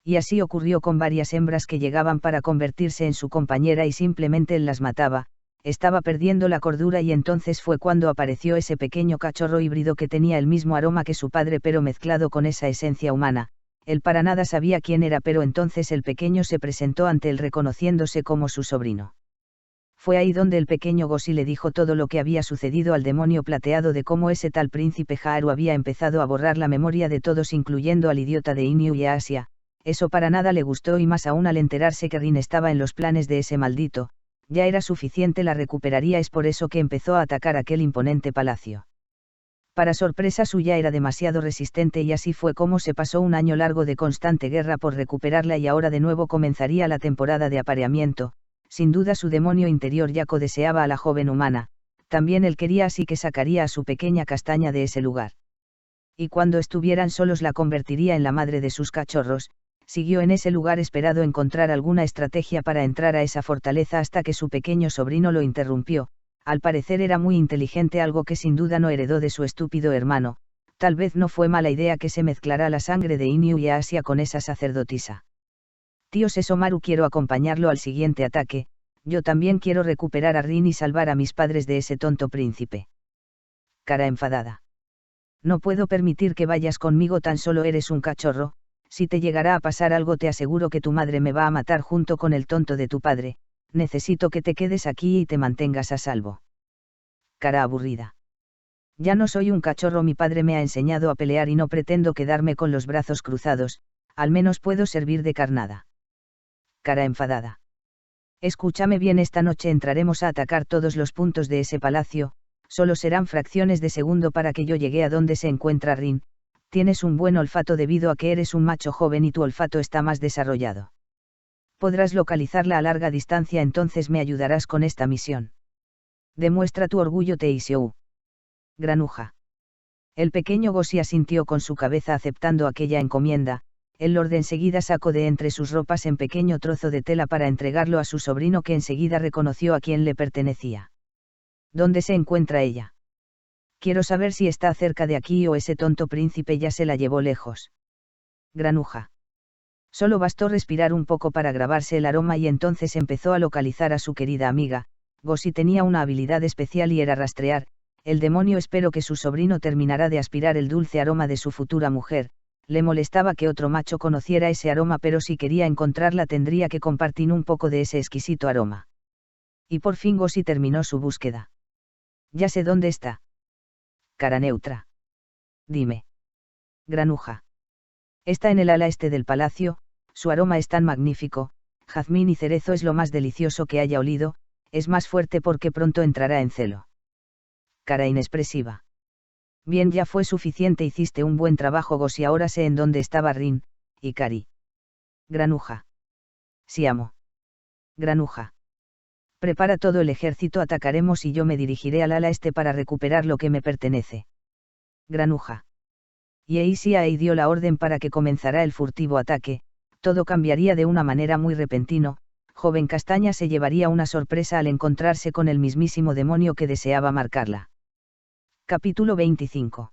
Y así ocurrió con varias hembras que llegaban para convertirse en su compañera y simplemente él las mataba. Estaba perdiendo la cordura y entonces fue cuando apareció ese pequeño cachorro híbrido que tenía el mismo aroma que su padre pero mezclado con esa esencia humana. Él para nada sabía quién era, pero entonces el pequeño se presentó ante él reconociéndose como su sobrino. Fue ahí donde el pequeño Gosi le dijo todo lo que había sucedido al demonio plateado, de cómo ese tal príncipe Haru había empezado a borrar la memoria de todos, incluyendo al idiota de Inu y a Asia. Eso para nada le gustó, y más aún al enterarse que Rin estaba en los planes de ese maldito. Ya era suficiente, la recuperaría, es por eso que empezó a atacar aquel imponente palacio. Para sorpresa suya era demasiado resistente, y así fue como se pasó un año largo de constante guerra por recuperarla, y ahora de nuevo comenzaría la temporada de apareamiento. Sin duda su demonio interior Yako deseaba a la joven humana, también él quería, así que sacaría a su pequeña castaña de ese lugar. Y cuando estuvieran solos la convertiría en la madre de sus cachorros. Siguió en ese lugar esperando encontrar alguna estrategia para entrar a esa fortaleza, hasta que su pequeño sobrino lo interrumpió. Al parecer era muy inteligente, algo que sin duda no heredó de su estúpido hermano. Tal vez no fue mala idea que se mezclara la sangre de Inu y Asia con esa sacerdotisa. Tío Sesomaru, quiero acompañarlo al siguiente ataque. Yo también quiero recuperar a Rin y salvar a mis padres de ese tonto príncipe. Cara enfadada. No puedo permitir que vayas conmigo, tan solo eres un cachorro. Si te llegara a pasar algo, te aseguro que tu madre me va a matar junto con el tonto de tu padre. Necesito que te quedes aquí y te mantengas a salvo. Cara aburrida. Ya no soy un cachorro, mi padre me ha enseñado a pelear y no pretendo quedarme con los brazos cruzados, al menos puedo servir de carnada. Cara enfadada. Escúchame bien, esta noche entraremos a atacar todos los puntos de ese palacio, solo serán fracciones de segundo para que yo llegue a donde se encuentra Rin. Tienes un buen olfato debido a que eres un macho joven y tu olfato está más desarrollado. Podrás localizarla a larga distancia, entonces me ayudarás con esta misión. Demuestra tu orgullo, Teishou. Granuja. El pequeño Gosi asintió con su cabeza aceptando aquella encomienda. El lord enseguida sacó de entre sus ropas un pequeño trozo de tela para entregarlo a su sobrino, que enseguida reconoció a quién le pertenecía. ¿Dónde se encuentra ella? Quiero saber si está cerca de aquí o ese tonto príncipe ya se la llevó lejos. Granuja. Solo bastó respirar un poco para grabarse el aroma y entonces empezó a localizar a su querida amiga. Gosi tenía una habilidad especial y era rastrear. El demonio esperó que su sobrino terminara de aspirar el dulce aroma de su futura mujer. Le molestaba que otro macho conociera ese aroma, pero si quería encontrarla tendría que compartir un poco de ese exquisito aroma. Y por fin Gosi terminó su búsqueda. Ya sé dónde está. Cara neutra. Dime. Granuja. Está en el ala este del palacio, su aroma es tan magnífico, jazmín y cerezo es lo más delicioso que haya olido, es más fuerte porque pronto entrará en celo. Cara inexpresiva. Bien, ya fue suficiente, hiciste un buen trabajo, Gosi, ahora sé en dónde estaba Rin, y Kari. Granuja. Sí, amo. Granuja. Prepara todo el ejército, atacaremos y yo me dirigiré al ala este para recuperar lo que me pertenece. Granuja. Y Asia dio la orden para que comenzara el furtivo ataque. Todo cambiaría de una manera muy repentina. Joven Castaña se llevaría una sorpresa al encontrarse con el mismísimo demonio que deseaba marcarla. Capítulo 25.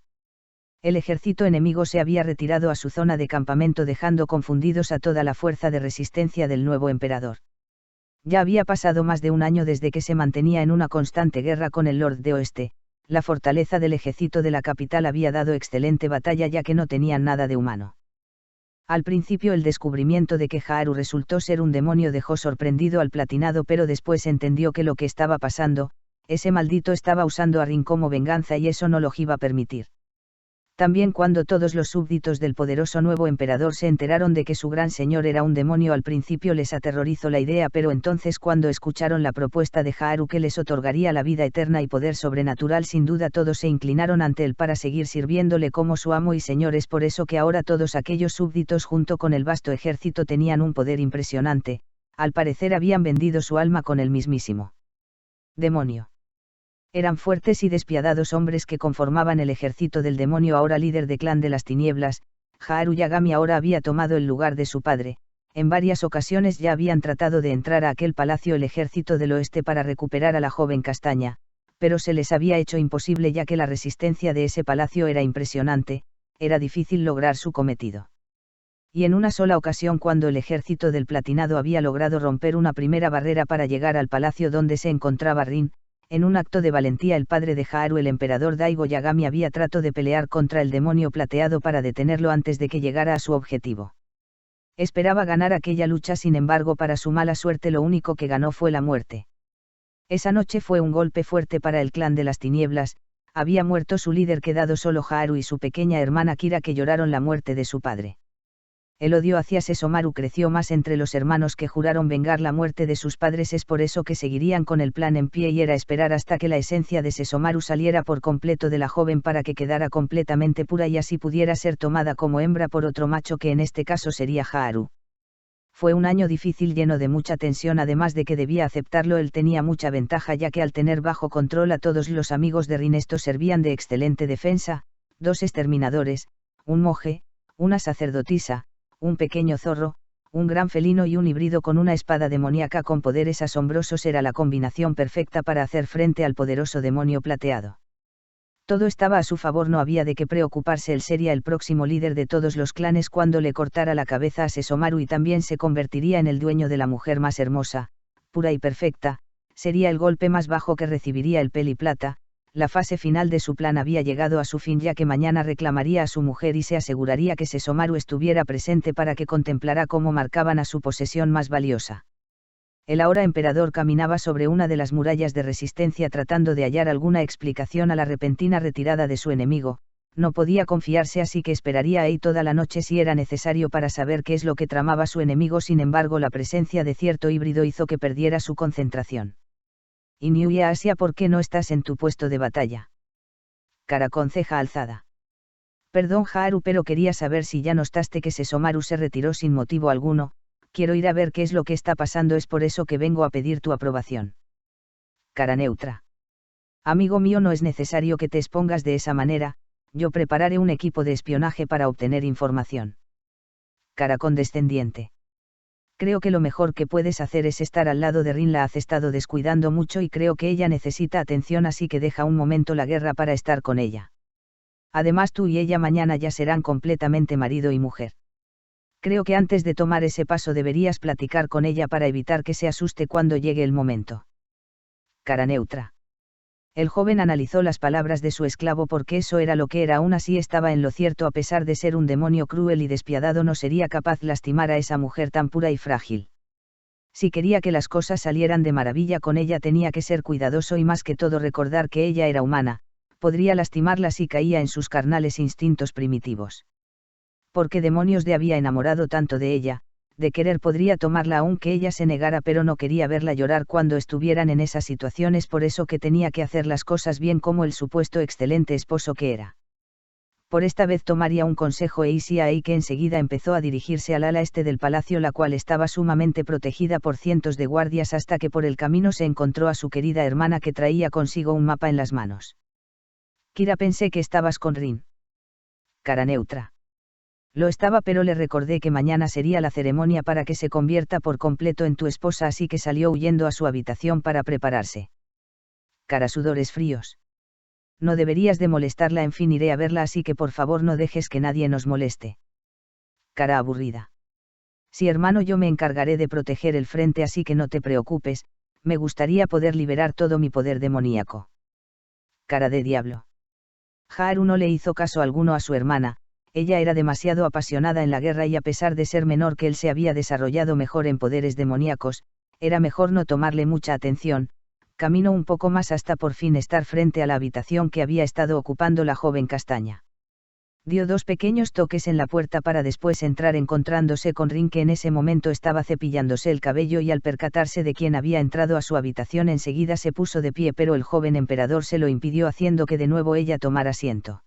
El ejército enemigo se había retirado a su zona de campamento, dejando confundidos a toda la fuerza de resistencia del nuevo emperador. Ya había pasado más de un año desde que se mantenía en una constante guerra con el Lord de Oeste. La fortaleza del ejército de la capital había dado excelente batalla, ya que no tenían nada de humano. Al principio el descubrimiento de que Haru resultó ser un demonio dejó sorprendido al platinado, pero después entendió que lo que estaba pasando, ese maldito estaba usando a Rin como venganza y eso no lo iba a permitir. También cuando todos los súbditos del poderoso nuevo emperador se enteraron de que su gran señor era un demonio, al principio les aterrorizó la idea, pero entonces cuando escucharon la propuesta de Haru que les otorgaría la vida eterna y poder sobrenatural, sin duda todos se inclinaron ante él para seguir sirviéndole como su amo y señor. Es por eso que ahora todos aquellos súbditos junto con el vasto ejército tenían un poder impresionante, al parecer habían vendido su alma con el mismísimo demonio. Eran fuertes y despiadados hombres que conformaban el ejército del demonio, ahora líder de clan de las tinieblas. Haru Yagami ahora había tomado el lugar de su padre. En varias ocasiones ya habían tratado de entrar a aquel palacio el ejército del oeste para recuperar a la joven Castaña, pero se les había hecho imposible, ya que la resistencia de ese palacio era impresionante, era difícil lograr su cometido. Y en una sola ocasión, cuando el ejército del platinado había logrado romper una primera barrera para llegar al palacio donde se encontraba Rin, En un acto de valentía el padre de Haru, el emperador Daigo Yagami, había tratado de pelear contra el demonio plateado para detenerlo antes de que llegara a su objetivo. Esperaba ganar aquella lucha, sin embargo para su mala suerte lo único que ganó fue la muerte. Esa noche fue un golpe fuerte para el clan de las tinieblas, había muerto su líder, quedado solo Haru y su pequeña hermana Kira, que lloraron la muerte de su padre. El odio hacia Sesomaru creció más entre los hermanos, que juraron vengar la muerte de sus padres. Es por eso que seguirían con el plan en pie, y era esperar hasta que la esencia de Sesomaru saliera por completo de la joven para que quedara completamente pura y así pudiera ser tomada como hembra por otro macho, que en este caso sería Haru. Fue un año difícil, lleno de mucha tensión, además de que debía aceptarlo, él tenía mucha ventaja, ya que al tener bajo control a todos los amigos de Rin, estos servían de excelente defensa: 2 exterminadores, un monje, una sacerdotisa, un pequeño zorro, un gran felino y un híbrido con una espada demoníaca con poderes asombrosos. Era la combinación perfecta para hacer frente al poderoso demonio plateado. Todo estaba a su favor, no había de qué preocuparse, él sería el próximo líder de todos los clanes cuando le cortara la cabeza a Sesomaru, y también se convertiría en el dueño de la mujer más hermosa, pura y perfecta. Sería el golpe más bajo que recibiría el Peliplata. La fase final de su plan había llegado a su fin, ya que mañana reclamaría a su mujer y se aseguraría que Sesomaru estuviera presente para que contemplara cómo marcaban a su posesión más valiosa. El ahora emperador caminaba sobre una de las murallas de resistencia tratando de hallar alguna explicación a la repentina retirada de su enemigo. No podía confiarse, así que esperaría ahí toda la noche si era necesario para saber qué es lo que tramaba su enemigo. Sin embargo, la presencia de cierto híbrido hizo que perdiera su concentración. Inuyasha Asia, ¿por qué no estás en tu puesto de batalla? Cara con ceja alzada. Perdón Haru, pero quería saber si ya notaste que Sesomaru se retiró sin motivo alguno. Quiero ir a ver qué es lo que está pasando, es por eso que vengo a pedir tu aprobación. Cara neutra. Amigo mío, no es necesario que te expongas de esa manera, yo prepararé un equipo de espionaje para obtener información. Cara condescendiente. Creo que lo mejor que puedes hacer es estar al lado de Rin, la has estado descuidando mucho y creo que ella necesita atención, así que deja un momento la guerra para estar con ella. Además, tú y ella mañana ya serán completamente marido y mujer. Creo que antes de tomar ese paso deberías platicar con ella para evitar que se asuste cuando llegue el momento. Cara neutra. El joven analizó las palabras de su esclavo, porque eso era lo que era. Aún así estaba en lo cierto, a pesar de ser un demonio cruel y despiadado, no sería capaz de lastimar a esa mujer tan pura y frágil. Si quería que las cosas salieran de maravilla con ella, tenía que ser cuidadoso y más que todo recordar que ella era humana. Podría lastimarla si caía en sus carnales instintos primitivos. ¿Por qué demonios de había enamorado tanto de ella? De querer podría tomarla aunque ella se negara, pero no quería verla llorar cuando estuvieran en esas situaciones, por eso que tenía que hacer las cosas bien como el supuesto excelente esposo que era. Por esta vez tomaría un consejo e iría ahí, que enseguida empezó a dirigirse al ala este del palacio, la cual estaba sumamente protegida por cientos de guardias, hasta que por el camino se encontró a su querida hermana, que traía consigo un mapa en las manos. Kira, pensé que estabas con Rin. Cara neutra. Lo estaba, pero le recordé que mañana sería la ceremonia para que se convierta por completo en tu esposa, así que salió huyendo a su habitación para prepararse. Cara sudores fríos. No deberías de molestarla, en fin, iré a verla, así que por favor no dejes que nadie nos moleste. Cara aburrida. Sí, hermano, yo me encargaré de proteger el frente, así que no te preocupes, me gustaría poder liberar todo mi poder demoníaco. Cara de diablo. Haru no le hizo caso alguno a su hermana. Ella era demasiado apasionada en la guerra y a pesar de ser menor que él se había desarrollado mejor en poderes demoníacos, era mejor no tomarle mucha atención. Caminó un poco más hasta por fin estar frente a la habitación que había estado ocupando la joven castaña. Dio 2 pequeños toques en la puerta para después entrar, encontrándose con Rin, que en ese momento estaba cepillándose el cabello, y al percatarse de quién había entrado a su habitación enseguida se puso de pie, pero el joven emperador se lo impidió, haciendo que de nuevo ella tomara asiento.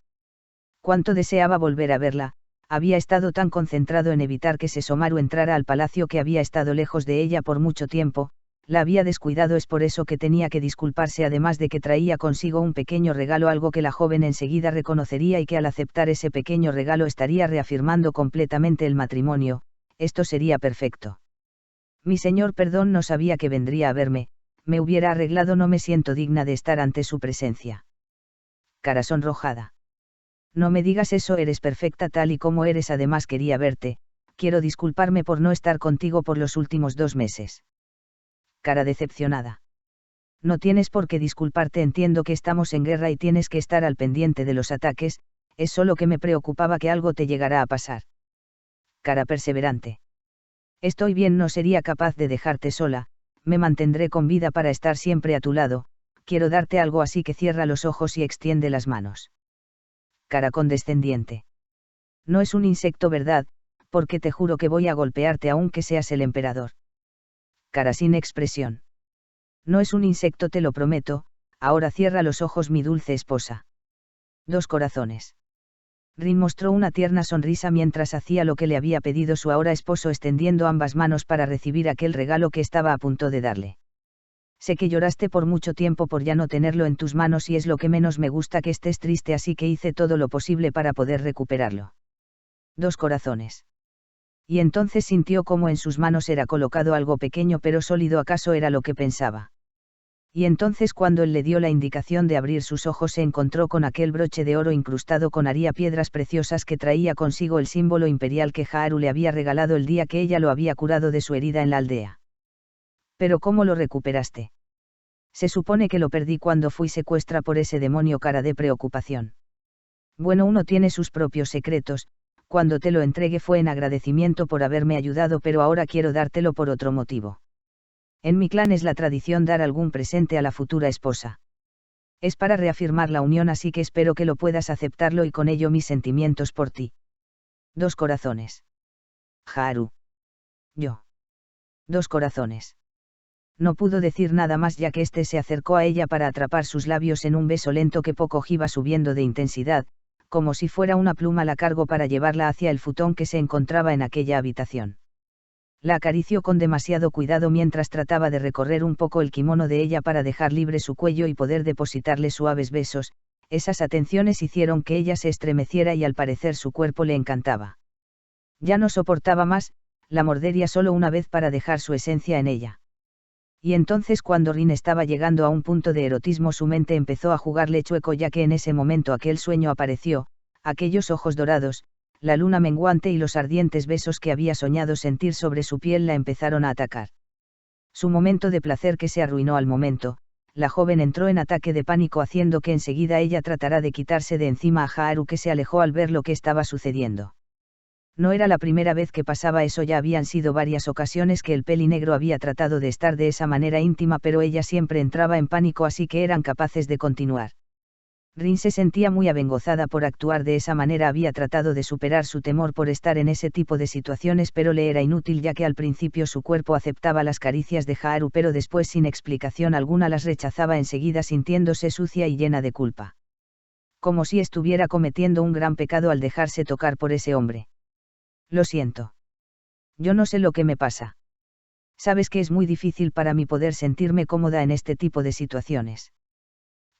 Cuánto deseaba volver a verla, había estado tan concentrado en evitar que Sesomaru entrara al palacio que había estado lejos de ella por mucho tiempo, la había descuidado, es por eso que tenía que disculparse, además de que traía consigo un pequeño regalo, algo que la joven enseguida reconocería y que al aceptar ese pequeño regalo estaría reafirmando completamente el matrimonio. Esto sería perfecto. Mi señor, perdón, no sabía que vendría a verme, me hubiera arreglado, no me siento digna de estar ante su presencia. Cara sonrojada. No me digas eso, eres perfecta tal y como eres, además quería verte, quiero disculparme por no estar contigo por los últimos 2 meses. Cara decepcionada. No tienes por qué disculparte, entiendo que estamos en guerra y tienes que estar al pendiente de los ataques, es solo que me preocupaba que algo te llegara a pasar. Cara perseverante. Estoy bien, no sería capaz de dejarte sola, me mantendré con vida para estar siempre a tu lado, quiero darte algo, así que cierra los ojos y extiende las manos. Cara condescendiente. No es un insecto, ¿verdad? Porque te juro que voy a golpearte aunque seas el emperador. Cara sin expresión. No es un insecto, te lo prometo, ahora cierra los ojos, mi dulce esposa. 2 corazones. Rin mostró una tierna sonrisa mientras hacía lo que le había pedido su ahora esposo, extendiendo ambas manos para recibir aquel regalo que estaba a punto de darle. Sé que lloraste por mucho tiempo por ya no tenerlo en tus manos y es lo que menos me gusta que estés triste, así que hice todo lo posible para poder recuperarlo. 2 corazones. Y entonces sintió cómo en sus manos era colocado algo pequeño pero sólido, ¿acaso era lo que pensaba? Y entonces cuando él le dio la indicación de abrir sus ojos se encontró con aquel broche de oro incrustado con piedras preciosas que traía consigo el símbolo imperial que Haru le había regalado el día que ella lo había curado de su herida en la aldea. ¿Pero cómo lo recuperaste? Se supone que lo perdí cuando fui secuestrada por ese demonio. Cara de preocupación. Bueno, uno tiene sus propios secretos, cuando te lo entregué fue en agradecimiento por haberme ayudado, pero ahora quiero dártelo por otro motivo. En mi clan es la tradición dar algún presente a la futura esposa. Es para reafirmar la unión, así que espero que lo puedas aceptarlo y con ello mis sentimientos por ti. 2 corazones. Haru. Yo. 2 corazones. No pudo decir nada más ya que éste se acercó a ella para atrapar sus labios en un beso lento que poco iba subiendo de intensidad, como si fuera una pluma la cargó para llevarla hacia el futón que se encontraba en aquella habitación. La acarició con demasiado cuidado mientras trataba de recorrer un poco el kimono de ella para dejar libre su cuello y poder depositarle suaves besos. Esas atenciones hicieron que ella se estremeciera y al parecer su cuerpo le encantaba. Ya no soportaba más, la mordería solo una vez para dejar su esencia en ella. Y entonces cuando Rin estaba llegando a un punto de erotismo su mente empezó a jugarle chueco, ya que en ese momento aquel sueño apareció, aquellos ojos dorados, la luna menguante y los ardientes besos que había soñado sentir sobre su piel la empezaron a atacar. Su momento de placer que se arruinó al momento, la joven entró en ataque de pánico haciendo que enseguida ella tratara de quitarse de encima a Haru, que se alejó al ver lo que estaba sucediendo. No era la primera vez que pasaba eso, ya habían sido varias ocasiones que el pelinegro había tratado de estar de esa manera íntima, pero ella siempre entraba en pánico, así que eran capaces de continuar. Rin se sentía muy avergonzada por actuar de esa manera, había tratado de superar su temor por estar en ese tipo de situaciones, pero le era inútil, ya que al principio su cuerpo aceptaba las caricias de Haru, pero después sin explicación alguna las rechazaba enseguida, sintiéndose sucia y llena de culpa. Como si estuviera cometiendo un gran pecado al dejarse tocar por ese hombre. Lo siento. Yo no sé lo que me pasa. Sabes que es muy difícil para mí poder sentirme cómoda en este tipo de situaciones.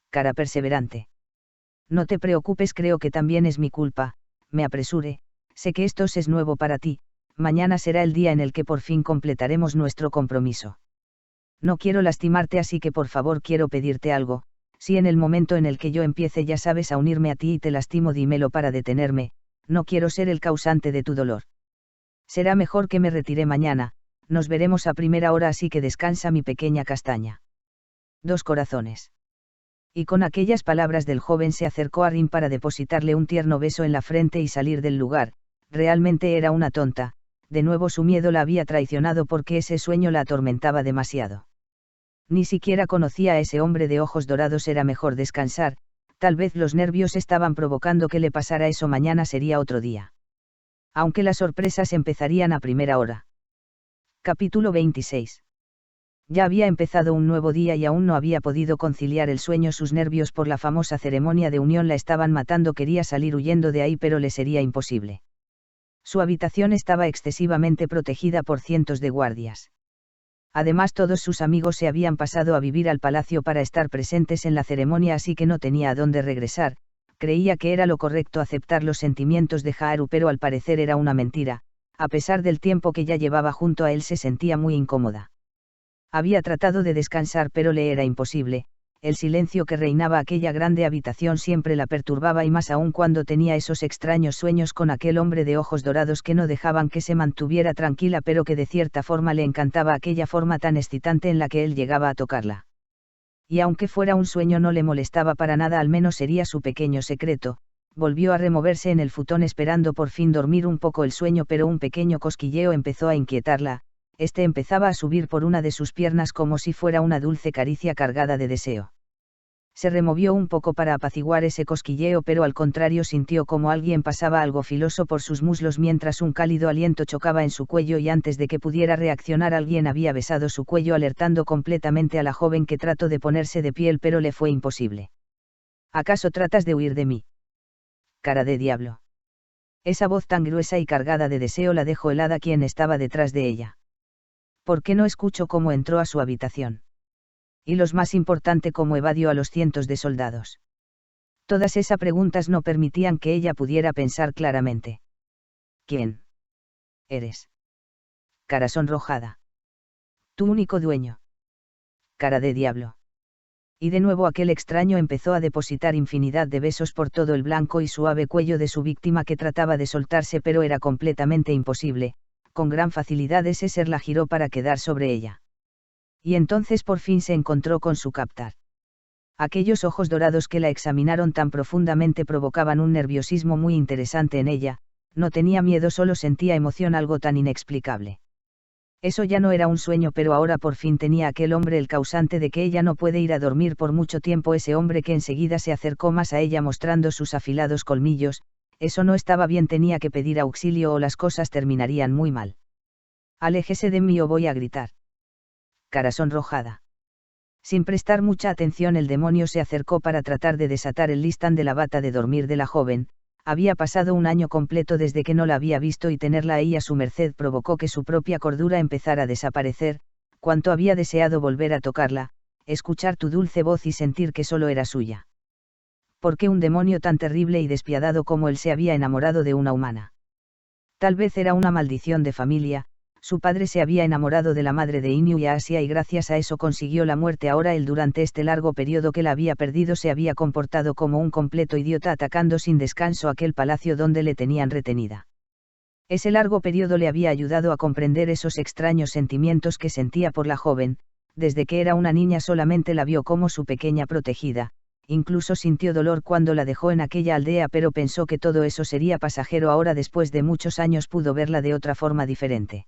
Cara perseverante. No te preocupes, creo que también es mi culpa, me apresuré, sé que esto es nuevo para ti, mañana será el día en el que por fin completaremos nuestro compromiso. No quiero lastimarte, así que por favor quiero pedirte algo, si en el momento en el que yo empiece ya sabes a unirme a ti y te lastimo, dímelo para detenerme, no quiero ser el causante de tu dolor. Será mejor que me retire mañana, nos veremos a primera hora, así que descansa, mi pequeña castaña. 2 corazones. Y con aquellas palabras del joven se acercó a Rin para depositarle un tierno beso en la frente y salir del lugar. Realmente era una tonta, de nuevo su miedo la había traicionado porque ese sueño la atormentaba demasiado. Ni siquiera conocía a ese hombre de ojos dorados, era mejor descansar, tal vez los nervios estaban provocando que le pasara eso, mañana sería otro día. Aunque las sorpresas empezarían a primera hora. Capítulo 26. Ya había empezado un nuevo día y aún no había podido conciliar el sueño, sus nervios por la famosa ceremonia de unión la estaban matando, quería salir huyendo de ahí pero le sería imposible. Su habitación estaba excesivamente protegida por cientos de guardias. Además todos sus amigos se habían pasado a vivir al palacio para estar presentes en la ceremonia, así que no tenía a dónde regresar. Creía que era lo correcto aceptar los sentimientos de Haru, pero al parecer era una mentira. A pesar del tiempo que ya llevaba junto a él se sentía muy incómoda. Había tratado de descansar pero le era imposible, el silencio que reinaba aquella grande habitación siempre la perturbaba, y más aún cuando tenía esos extraños sueños con aquel hombre de ojos dorados que no dejaban que se mantuviera tranquila, pero que de cierta forma le encantaba aquella forma tan excitante en la que él llegaba a tocarla. Y aunque fuera un sueño no le molestaba para nada, al menos sería su pequeño secreto. Volvió a removerse en el futón esperando por fin dormir un poco el sueño, pero un pequeño cosquilleo empezó a inquietarla. Empezaba a subir por una de sus piernas como si fuera una dulce caricia cargada de deseo. Se removió un poco para apaciguar ese cosquilleo, pero al contrario sintió como alguien pasaba algo filoso por sus muslos mientras un cálido aliento chocaba en su cuello, y antes de que pudiera reaccionar alguien había besado su cuello, alertando completamente a la joven, que trató de ponerse de pie pero le fue imposible. ¿Acaso tratas de huir de mí? Cara de diablo. Esa voz tan gruesa y cargada de deseo la dejó helada. ¿Quién estaba detrás de ella? ¿Por qué no escuchó cómo entró a su habitación? Y lo más importante, cómo evadió a los cientos de soldados. Todas esas preguntas no permitían que ella pudiera pensar claramente. ¿Quién eres? Cara sonrojada. Tu único dueño. Cara de diablo. Y de nuevo aquel extraño empezó a depositar infinidad de besos por todo el blanco y suave cuello de su víctima, que trataba de soltarse pero era completamente imposible. Con gran facilidad ese ser la giró para quedar sobre ella. Y entonces por fin se encontró con su captar. Aquellos ojos dorados que la examinaron tan profundamente provocaban un nerviosismo muy interesante en ella. No tenía miedo, solo sentía emoción, algo tan inexplicable. Eso ya no era un sueño, pero ahora por fin tenía aquel hombre el causante de que ella no puede ir a dormir por mucho tiempo, ese hombre que enseguida se acercó más a ella mostrando sus afilados colmillos. Eso no estaba bien, tenía que pedir auxilio o las cosas terminarían muy mal. Aléjese de mí o voy a gritar. Cara sonrojada. Sin prestar mucha atención, el demonio se acercó para tratar de desatar el listán de la bata de dormir de la joven. Había pasado un año completo desde que no la había visto, y tenerla ahí a su merced provocó que su propia cordura empezara a desaparecer. Cuánto había deseado volver a tocarla, escuchar tu dulce voz y sentir que solo era suya. ¿Por qué un demonio tan terrible y despiadado como él se había enamorado de una humana? Tal vez era una maldición de familia. Su padre se había enamorado de la madre de Inu y Asia, y gracias a eso consiguió la muerte. Ahora él, durante este largo periodo que la había perdido, se había comportado como un completo idiota, atacando sin descanso aquel palacio donde le tenían retenida. Ese largo periodo le había ayudado a comprender esos extraños sentimientos que sentía por la joven. Desde que era una niña solamente la vio como su pequeña protegida. Incluso sintió dolor cuando la dejó en aquella aldea, pero pensó que todo eso sería pasajero. Ahora, después de muchos años, pudo verla de otra forma diferente.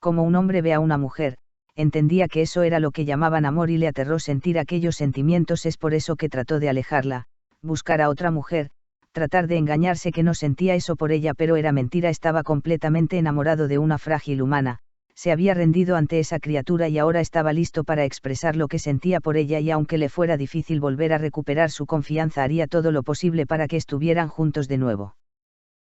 Como un hombre ve a una mujer, entendía que eso era lo que llamaban amor, y le aterró sentir aquellos sentimientos. Es por eso que trató de alejarla, buscar a otra mujer, tratar de engañarse que no sentía eso por ella, pero era mentira. Estaba completamente enamorado de una frágil humana. Se había rendido ante esa criatura y ahora estaba listo para expresar lo que sentía por ella, y aunque le fuera difícil volver a recuperar su confianza, haría todo lo posible para que estuvieran juntos de nuevo.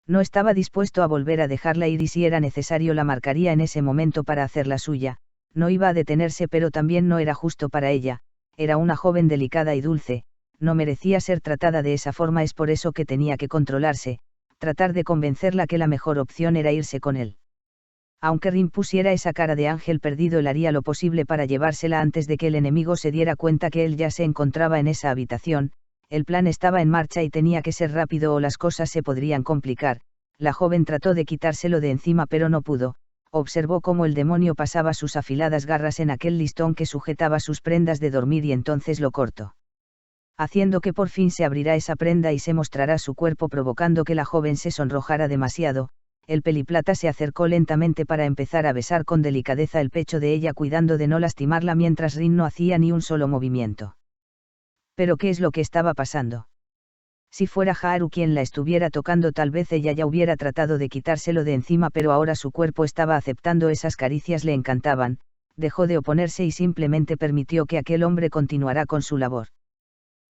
No estaba dispuesto a volver a dejarla ir, y si era necesario la marcaría en ese momento para hacerla suya. No iba a detenerse, pero también no era justo para ella. Era una joven delicada y dulce, no merecía ser tratada de esa forma. Es por eso que tenía que controlarse, tratar de convencerla que la mejor opción era irse con él. Aunque Rin pusiera esa cara de ángel perdido, él haría lo posible para llevársela antes de que el enemigo se diera cuenta que él ya se encontraba en esa habitación. El plan estaba en marcha y tenía que ser rápido o las cosas se podrían complicar. La joven trató de quitárselo de encima pero no pudo. Observó cómo el demonio pasaba sus afiladas garras en aquel listón que sujetaba sus prendas de dormir, y entonces lo cortó, haciendo que por fin se abrirá esa prenda y se mostrará su cuerpo, provocando que la joven se sonrojara demasiado. El peliplata se acercó lentamente para empezar a besar con delicadeza el pecho de ella, cuidando de no lastimarla, mientras Rin no hacía ni un solo movimiento. ¿Pero qué es lo que estaba pasando? Si fuera Haru quien la estuviera tocando, tal vez ella ya hubiera tratado de quitárselo de encima, pero ahora su cuerpo estaba aceptando esas caricias, le encantaban. Dejó de oponerse y simplemente permitió que aquel hombre continuara con su labor.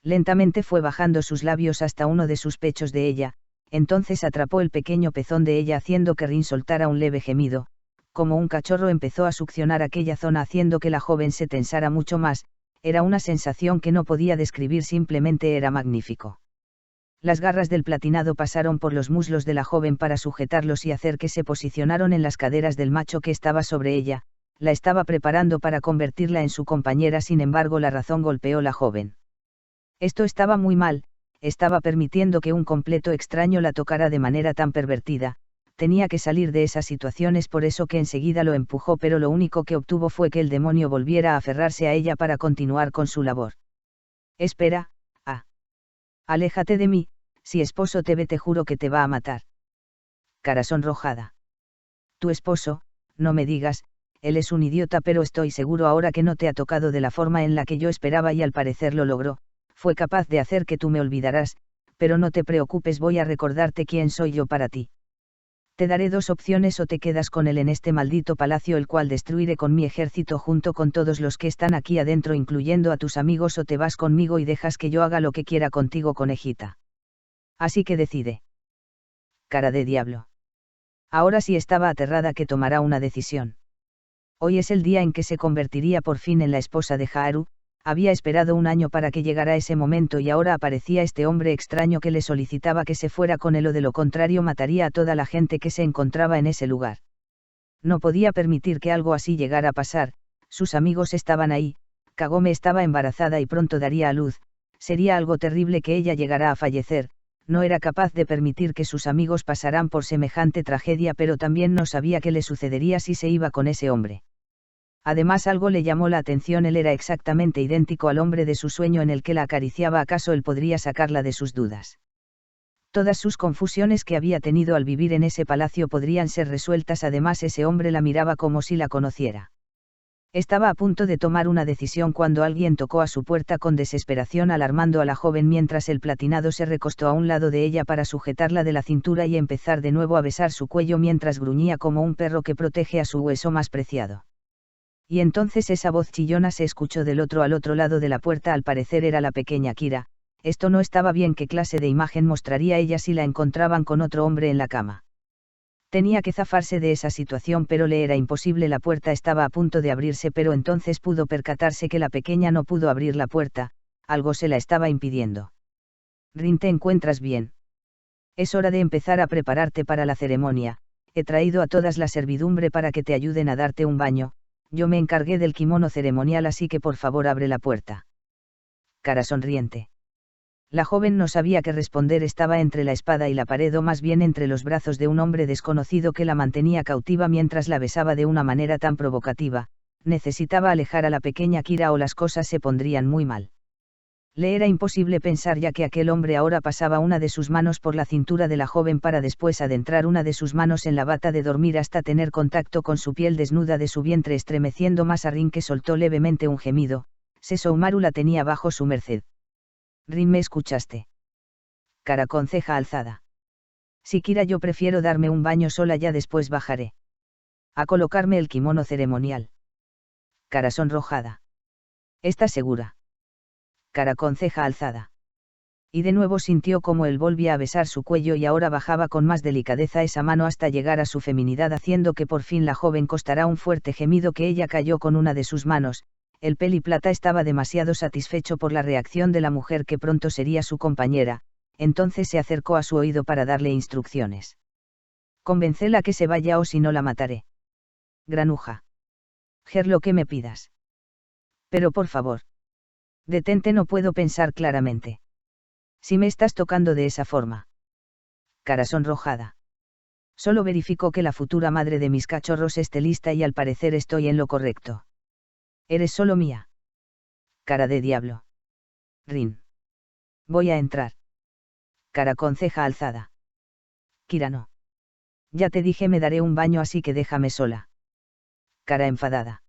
Lentamente fue bajando sus labios hasta uno de sus pechos de ella, entonces atrapó el pequeño pezón de ella, haciendo que Rin soltara un leve gemido. Como un cachorro empezó a succionar aquella zona, haciendo que la joven se tensara mucho más. Era una sensación que no podía describir, simplemente era magnífico. Las garras del platinado pasaron por los muslos de la joven para sujetarlos y hacer que se posicionaron en las caderas del macho que estaba sobre ella. La estaba preparando para convertirla en su compañera, sin embargo la razón golpeó la joven. Esto estaba muy mal. Estaba permitiendo que un completo extraño la tocara de manera tan pervertida. tenía que salir de esa situación, es por eso que enseguida lo empujó, pero lo único que obtuvo fue que el demonio volviera a aferrarse a ella para continuar con su labor. Espera, aléjate de mí, si esposo te ve te juro que te va a matar. Cara sonrojada. Tu esposo, no me digas, él es un idiota, pero estoy seguro ahora que no te ha tocado de la forma en la que yo esperaba y al parecer lo logró, fue capaz de hacer que tú me olvidaras, pero no te preocupes, voy a recordarte quién soy yo para ti. Te daré dos opciones: o te quedas con él en este maldito palacio, el cual destruiré con mi ejército junto con todos los que están aquí adentro, incluyendo a tus amigos, o te vas conmigo y dejas que yo haga lo que quiera contigo, conejita. Así que decide. Cara de diablo. Ahora sí estaba aterrada que tomara una decisión. Hoy es el día en que se convertiría por fin en la esposa de Haru. Había esperado un año para que llegara ese momento y ahora aparecía este hombre extraño que le solicitaba que se fuera con él, o de lo contrario mataría a toda la gente que se encontraba en ese lugar. No podía permitir que algo así llegara a pasar, sus amigos estaban ahí, Kagome estaba embarazada y pronto daría a luz, sería algo terrible que ella llegara a fallecer. No era capaz de permitir que sus amigos pasaran por semejante tragedia, pero también no sabía qué le sucedería si se iba con ese hombre. Además, algo le llamó la atención: él era exactamente idéntico al hombre de su sueño en el que la acariciaba. ¿Acaso él podría sacarla de sus dudas? Todas sus confusiones que había tenido al vivir en ese palacio podrían ser resueltas. Además, ese hombre la miraba como si la conociera. Estaba a punto de tomar una decisión cuando alguien tocó a su puerta con desesperación, alarmando a la joven mientras el platinado se recostó a un lado de ella para sujetarla de la cintura y empezar de nuevo a besar su cuello mientras gruñía como un perro que protege a su hueso más preciado. Y entonces esa voz chillona se escuchó al otro lado de la puerta. Al parecer era la pequeña Kira. Esto no estaba bien. ¿Qué clase de imagen mostraría ella si la encontraban con otro hombre en la cama? Tenía que zafarse de esa situación, pero le era imposible. La puerta estaba a punto de abrirse, pero entonces pudo percatarse que la pequeña no pudo abrir la puerta, algo se la estaba impidiendo. Rin, ¿te encuentras bien? Es hora de empezar a prepararte para la ceremonia. He traído a todas la servidumbre para que te ayuden a darte un baño. Yo me encargué del kimono ceremonial, así que por favor abre la puerta. Cara sonriente. La joven no sabía qué responder, estaba entre la espada y la pared, o más bien entre los brazos de un hombre desconocido que la mantenía cautiva mientras la besaba de una manera tan provocativa. Necesitaba alejar a la pequeña Kira o las cosas se pondrían muy mal. Le era imposible pensar, ya que aquel hombre ahora pasaba una de sus manos por la cintura de la joven para después adentrar una de sus manos en la bata de dormir hasta tener contacto con su piel desnuda de su vientre, estremeciendo más a Rin, que soltó levemente un gemido. Sesshomaru la tenía bajo su merced. Rin, ¿me escuchaste? Cara con ceja alzada. Si Kira, yo prefiero darme un baño sola, ya después bajaré a colocarme el kimono ceremonial. Cara sonrojada. ¿Estás segura? Cara con ceja alzada. Y de nuevo sintió como él volvía a besar su cuello y ahora bajaba con más delicadeza esa mano hasta llegar a su feminidad, haciendo que por fin la joven costara un fuerte gemido que ella cayó con una de sus manos. El peliplata estaba demasiado satisfecho por la reacción de la mujer, que pronto sería su compañera, entonces se acercó a su oído para darle instrucciones. Convéncela que se vaya o si no la mataré. Granuja. Ger, lo que me pidas. Pero por favor. Detente, no puedo pensar claramente. Si me estás tocando de esa forma. Cara sonrojada. Solo verifico que la futura madre de mis cachorros esté lista y al parecer estoy en lo correcto. Eres solo mía. Cara de diablo. Rin. Voy a entrar. Cara con ceja alzada. Kira, no. Ya te dije, me daré un baño, así que déjame sola. Cara enfadada.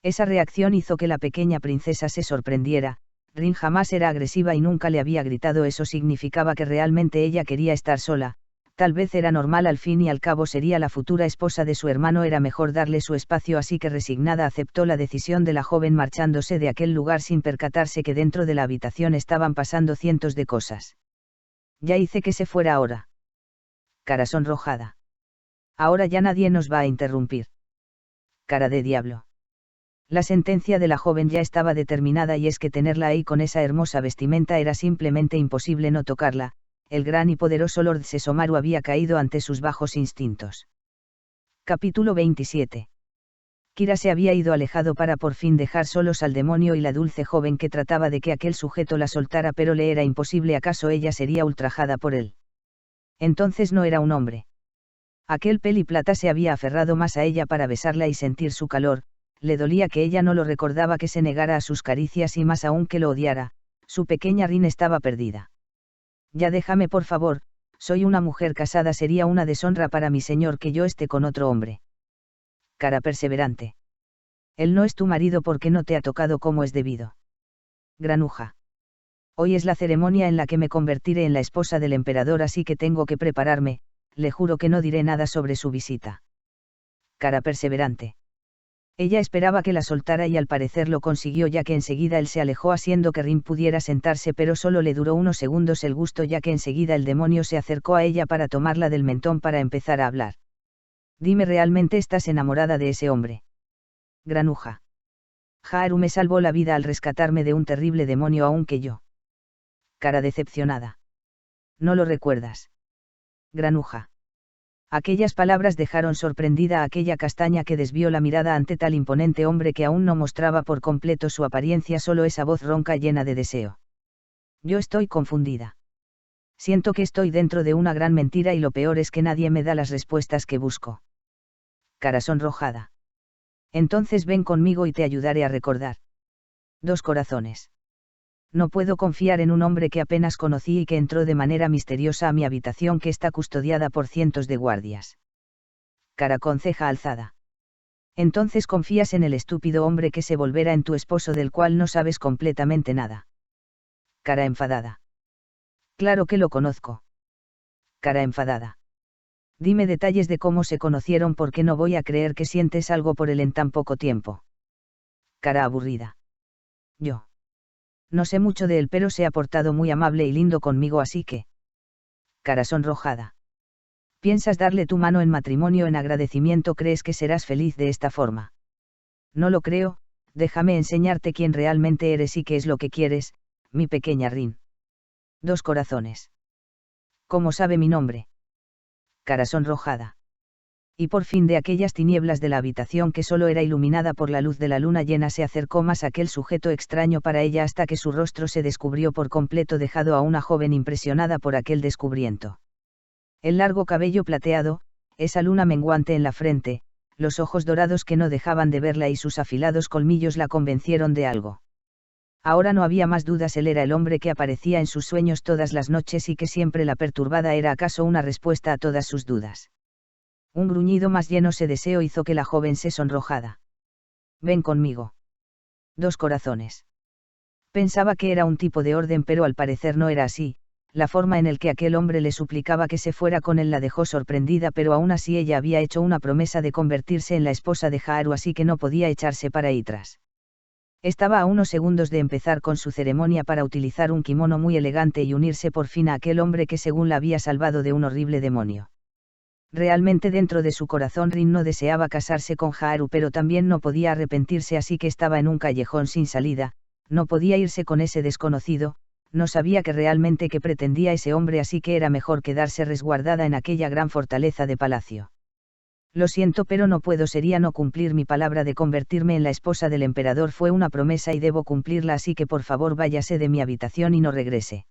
Esa reacción hizo que la pequeña princesa se sorprendiera. Rin jamás era agresiva y nunca le había gritado. Eso significaba que realmente ella quería estar sola. Tal vez era normal, al fin y al cabo sería la futura esposa de su hermano, era mejor darle su espacio, así que resignada aceptó la decisión de la joven, marchándose de aquel lugar sin percatarse que dentro de la habitación estaban pasando cientos de cosas. Ya hice que se fuera ahora. Cara sonrojada. Ahora ya nadie nos va a interrumpir. Cara de diablo. La sentencia de la joven ya estaba determinada, y es que tenerla ahí con esa hermosa vestimenta era simplemente imposible no tocarla. El gran y poderoso Lord Sesshomaru había caído ante sus bajos instintos. Capítulo 27. Kira se había ido alejado para por fin dejar solos al demonio y la dulce joven que trataba de que aquel sujeto la soltara, pero le era imposible. ¿Acaso ella sería ultrajada por él? Entonces no era un hombre. Aquel peliplata se había aferrado más a ella para besarla y sentir su calor, le dolía que ella no lo recordaba, que se negara a sus caricias y más aún que lo odiara. Su pequeña Rin estaba perdida. Ya déjame por favor, soy una mujer casada, sería una deshonra para mi señor que yo esté con otro hombre. Cara perseverante. Él no es tu marido porque no te ha tocado como es debido. Granuja. Hoy es la ceremonia en la que me convertiré en la esposa del emperador, así que tengo que prepararme, le juro que no diré nada sobre su visita. Cara perseverante. Ella esperaba que la soltara y al parecer lo consiguió, ya que enseguida él se alejó haciendo que Rin pudiera sentarse, pero solo le duró unos segundos el gusto, ya que enseguida el demonio se acercó a ella para tomarla del mentón para empezar a hablar. Dime, ¿realmente estás enamorada de ese hombre? Granuja. Haru me salvó la vida al rescatarme de un terrible demonio, aunque yo. Cara decepcionada. ¿No lo recuerdas? Granuja. Aquellas palabras dejaron sorprendida a aquella castaña, que desvió la mirada ante tal imponente hombre que aún no mostraba por completo su apariencia, solo esa voz ronca llena de deseo. Yo estoy confundida. Siento que estoy dentro de una gran mentira y lo peor es que nadie me da las respuestas que busco. Cara sonrojada. Entonces ven conmigo y te ayudaré a recordar. Dos corazones. No puedo confiar en un hombre que apenas conocí y que entró de manera misteriosa a mi habitación, que está custodiada por cientos de guardias. Cara con ceja alzada. Entonces confías en el estúpido hombre que se volverá en tu esposo, del cual no sabes completamente nada. Cara enfadada. Claro que lo conozco. Cara enfadada. Dime detalles de cómo se conocieron, porque no voy a creer que sientes algo por él en tan poco tiempo. Cara aburrida. Yo. No sé mucho de él, pero se ha portado muy amable y lindo conmigo, así que. Cara sonrojada. ¿Piensas darle tu mano en matrimonio en agradecimiento? ¿Crees que serás feliz de esta forma? No lo creo, déjame enseñarte quién realmente eres y qué es lo que quieres, mi pequeña Rin. Dos corazones. ¿Cómo sabe mi nombre? Cara sonrojada. Y por fin de aquellas tinieblas de la habitación, que solo era iluminada por la luz de la luna llena, se acercó más aquel sujeto extraño para ella, hasta que su rostro se descubrió por completo, dejando a una joven impresionada por aquel descubrimiento. El largo cabello plateado, esa luna menguante en la frente, los ojos dorados que no dejaban de verla y sus afilados colmillos la convencieron de algo. Ahora no había más dudas, él era el hombre que aparecía en sus sueños todas las noches y que siempre la perturbaba. ¿Era acaso una respuesta a todas sus dudas? Un gruñido más lleno de deseo hizo que la joven se sonrojara. Ven conmigo. Dos corazones. Pensaba que era un tipo de orden, pero al parecer no era así. La forma en el que aquel hombre le suplicaba que se fuera con él la dejó sorprendida, pero aún así ella había hecho una promesa de convertirse en la esposa de Haru, así que no podía echarse para atrás. Estaba a unos segundos de empezar con su ceremonia para utilizar un kimono muy elegante y unirse por fin a aquel hombre que según la había salvado de un horrible demonio. Realmente dentro de su corazón Rin no deseaba casarse con Haru, pero también no podía arrepentirse, así que estaba en un callejón sin salida, no podía irse con ese desconocido, no sabía que realmente qué pretendía ese hombre, así que era mejor quedarse resguardada en aquella gran fortaleza de palacio. Lo siento, pero no puedo, sería no cumplir mi palabra de convertirme en la esposa del emperador. Fue una promesa y debo cumplirla, así que por favor váyase de mi habitación y no regrese.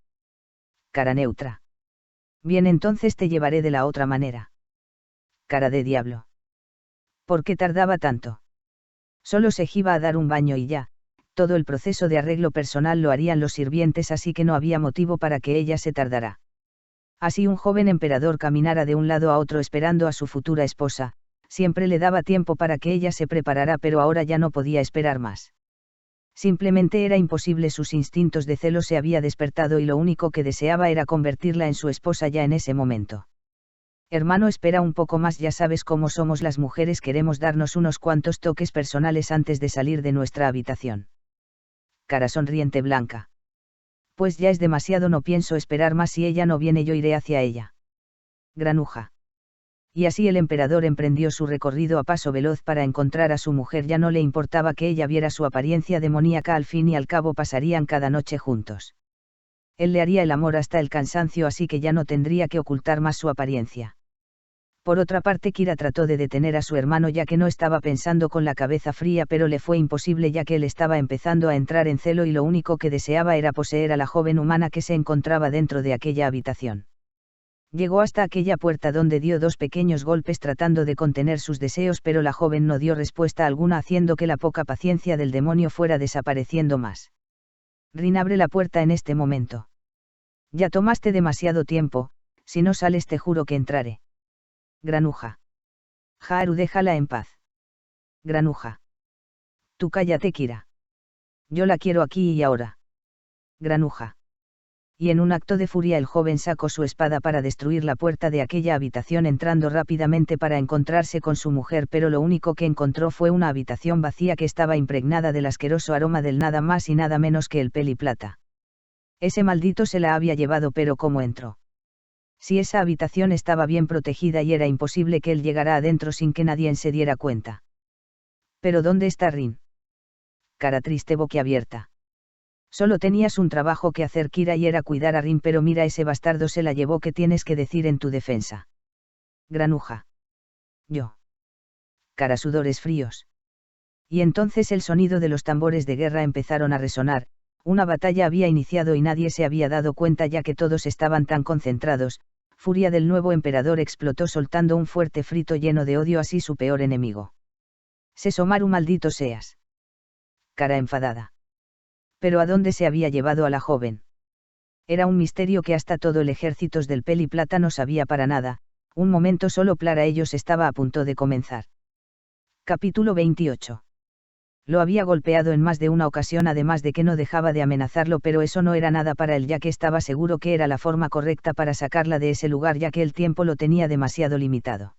Cara neutra. Bien, entonces te llevaré de la otra manera. Cara de diablo. ¿Por qué tardaba tanto? Solo se iba a dar un baño y ya, todo el proceso de arreglo personal lo harían los sirvientes, así que no había motivo para que ella se tardara. Así un joven emperador caminara de un lado a otro esperando a su futura esposa, siempre le daba tiempo para que ella se preparara, pero ahora ya no podía esperar más. Simplemente era imposible, sus instintos de celo se había despertado y lo único que deseaba era convertirla en su esposa ya en ese momento. Hermano, espera un poco más, ya sabes cómo somos las mujeres, queremos darnos unos cuantos toques personales antes de salir de nuestra habitación. Cara sonriente blanca. Pues ya es demasiado, no pienso esperar más, si ella no viene yo iré hacia ella. Granuja. Y así el emperador emprendió su recorrido a paso veloz para encontrar a su mujer. Ya no le importaba que ella viera su apariencia demoníaca, al fin y al cabo pasarían cada noche juntos. Él le haría el amor hasta el cansancio, así que ya no tendría que ocultar más su apariencia. Por otra parte, Kira trató de detener a su hermano, ya que no estaba pensando con la cabeza fría, pero le fue imposible, ya que él estaba empezando a entrar en celo y lo único que deseaba era poseer a la joven humana que se encontraba dentro de aquella habitación. Llegó hasta aquella puerta donde dio 2 pequeños golpes tratando de contener sus deseos, pero la joven no dio respuesta alguna, haciendo que la poca paciencia del demonio fuera desapareciendo más. Rin, abre la puerta en este momento. Ya tomaste demasiado tiempo, si no sales te juro que entraré. Granuja. Haru, déjala en paz. Granuja. Tú cállate, Kira. Yo la quiero aquí y ahora. Granuja. Y en un acto de furia el joven sacó su espada para destruir la puerta de aquella habitación, entrando rápidamente para encontrarse con su mujer, pero lo único que encontró fue una habitación vacía que estaba impregnada del asqueroso aroma del nada más y nada menos que el peliplata. Ese maldito se la había llevado, pero ¿cómo entró? Si esa habitación estaba bien protegida y era imposible que él llegara adentro sin que nadie se diera cuenta. ¿Pero dónde está Rin? Cara triste, boquiabierta. Solo tenías un trabajo que hacer, Kira, y era cuidar a Rin, pero mira, ese bastardo se la llevó. ¿Qué tienes que decir en tu defensa? Granuja. Yo. Cara, sudores fríos. Y entonces el sonido de los tambores de guerra empezaron a resonar. Una batalla había iniciado y nadie se había dado cuenta, ya que todos estaban tan concentrados. Furia del nuevo emperador explotó soltando un fuerte frito lleno de odio hacia su peor enemigo. Sesomaru, maldito seas. Cara enfadada. Pero ¿a dónde se había llevado a la joven? Era un misterio que hasta todo el ejército del peliplata no sabía para nada. Un momento solo para ellos estaba a punto de comenzar. Capítulo 28. Lo había golpeado en más de una ocasión, además de que no dejaba de amenazarlo, pero eso no era nada para él, ya que estaba seguro que era la forma correcta para sacarla de ese lugar, ya que el tiempo lo tenía demasiado limitado.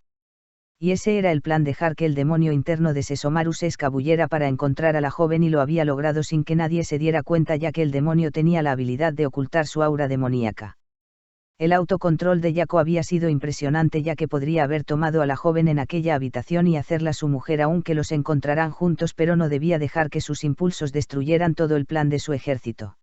Y ese era el plan: dejar que el demonio interno de Sesomaru se escabullera para encontrar a la joven, y lo había logrado sin que nadie se diera cuenta, ya que el demonio tenía la habilidad de ocultar su aura demoníaca. El autocontrol de Yako había sido impresionante, ya que podría haber tomado a la joven en aquella habitación y hacerla su mujer, aunque los encontraran juntos, pero no debía dejar que sus impulsos destruyeran todo el plan de su ejército.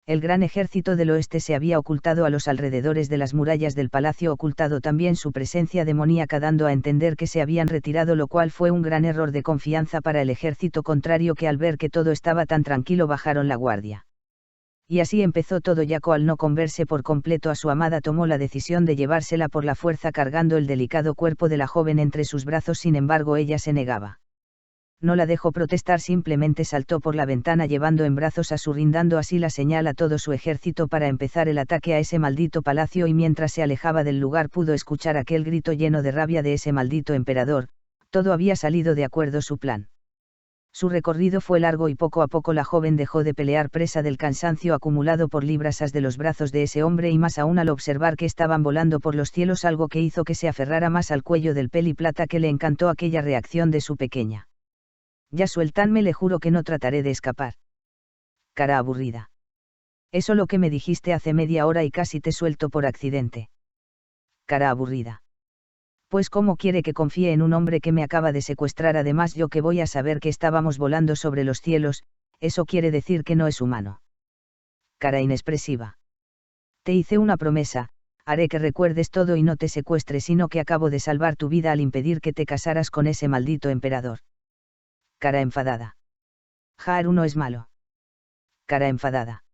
El gran ejército del oeste se había ocultado a los alrededores de las murallas del palacio, ocultado también su presencia demoníaca, dando a entender que se habían retirado, lo cual fue un gran error de confianza para el ejército contrario, que al ver que todo estaba tan tranquilo bajaron la guardia. Y así empezó todo. Yako, al no converse por completo a su amada, tomó la decisión de llevársela por la fuerza, cargando el delicado cuerpo de la joven entre sus brazos. Sin embargo, ella se negaba. No la dejó protestar, simplemente saltó por la ventana llevando en brazos a su Rin, dando así la señal a todo su ejército para empezar el ataque a ese maldito palacio, y mientras se alejaba del lugar pudo escuchar aquel grito lleno de rabia de ese maldito emperador. Todo había salido de acuerdo su plan. Su recorrido fue largo y poco a poco la joven dejó de pelear, presa del cansancio acumulado por librasas de los brazos de ese hombre, y más aún al observar que estaban volando por los cielos, algo que hizo que se aferrara más al cuello del peliplata, que le encantó aquella reacción de su pequeña. Ya suéltanme, le juro que no trataré de escapar. Cara aburrida. Eso lo que me dijiste hace media hora y casi te suelto por accidente. Cara aburrida. Pues ¿cómo quiere que confíe en un hombre que me acaba de secuestrar? Además, yo que voy a saber que estábamos volando sobre los cielos, eso quiere decir que no es humano. Cara inexpresiva. Te hice una promesa, haré que recuerdes todo y no te secuestre, sino que acabo de salvar tu vida al impedir que te casaras con ese maldito emperador. Cara enfadada. Haru no es malo. Cara enfadada.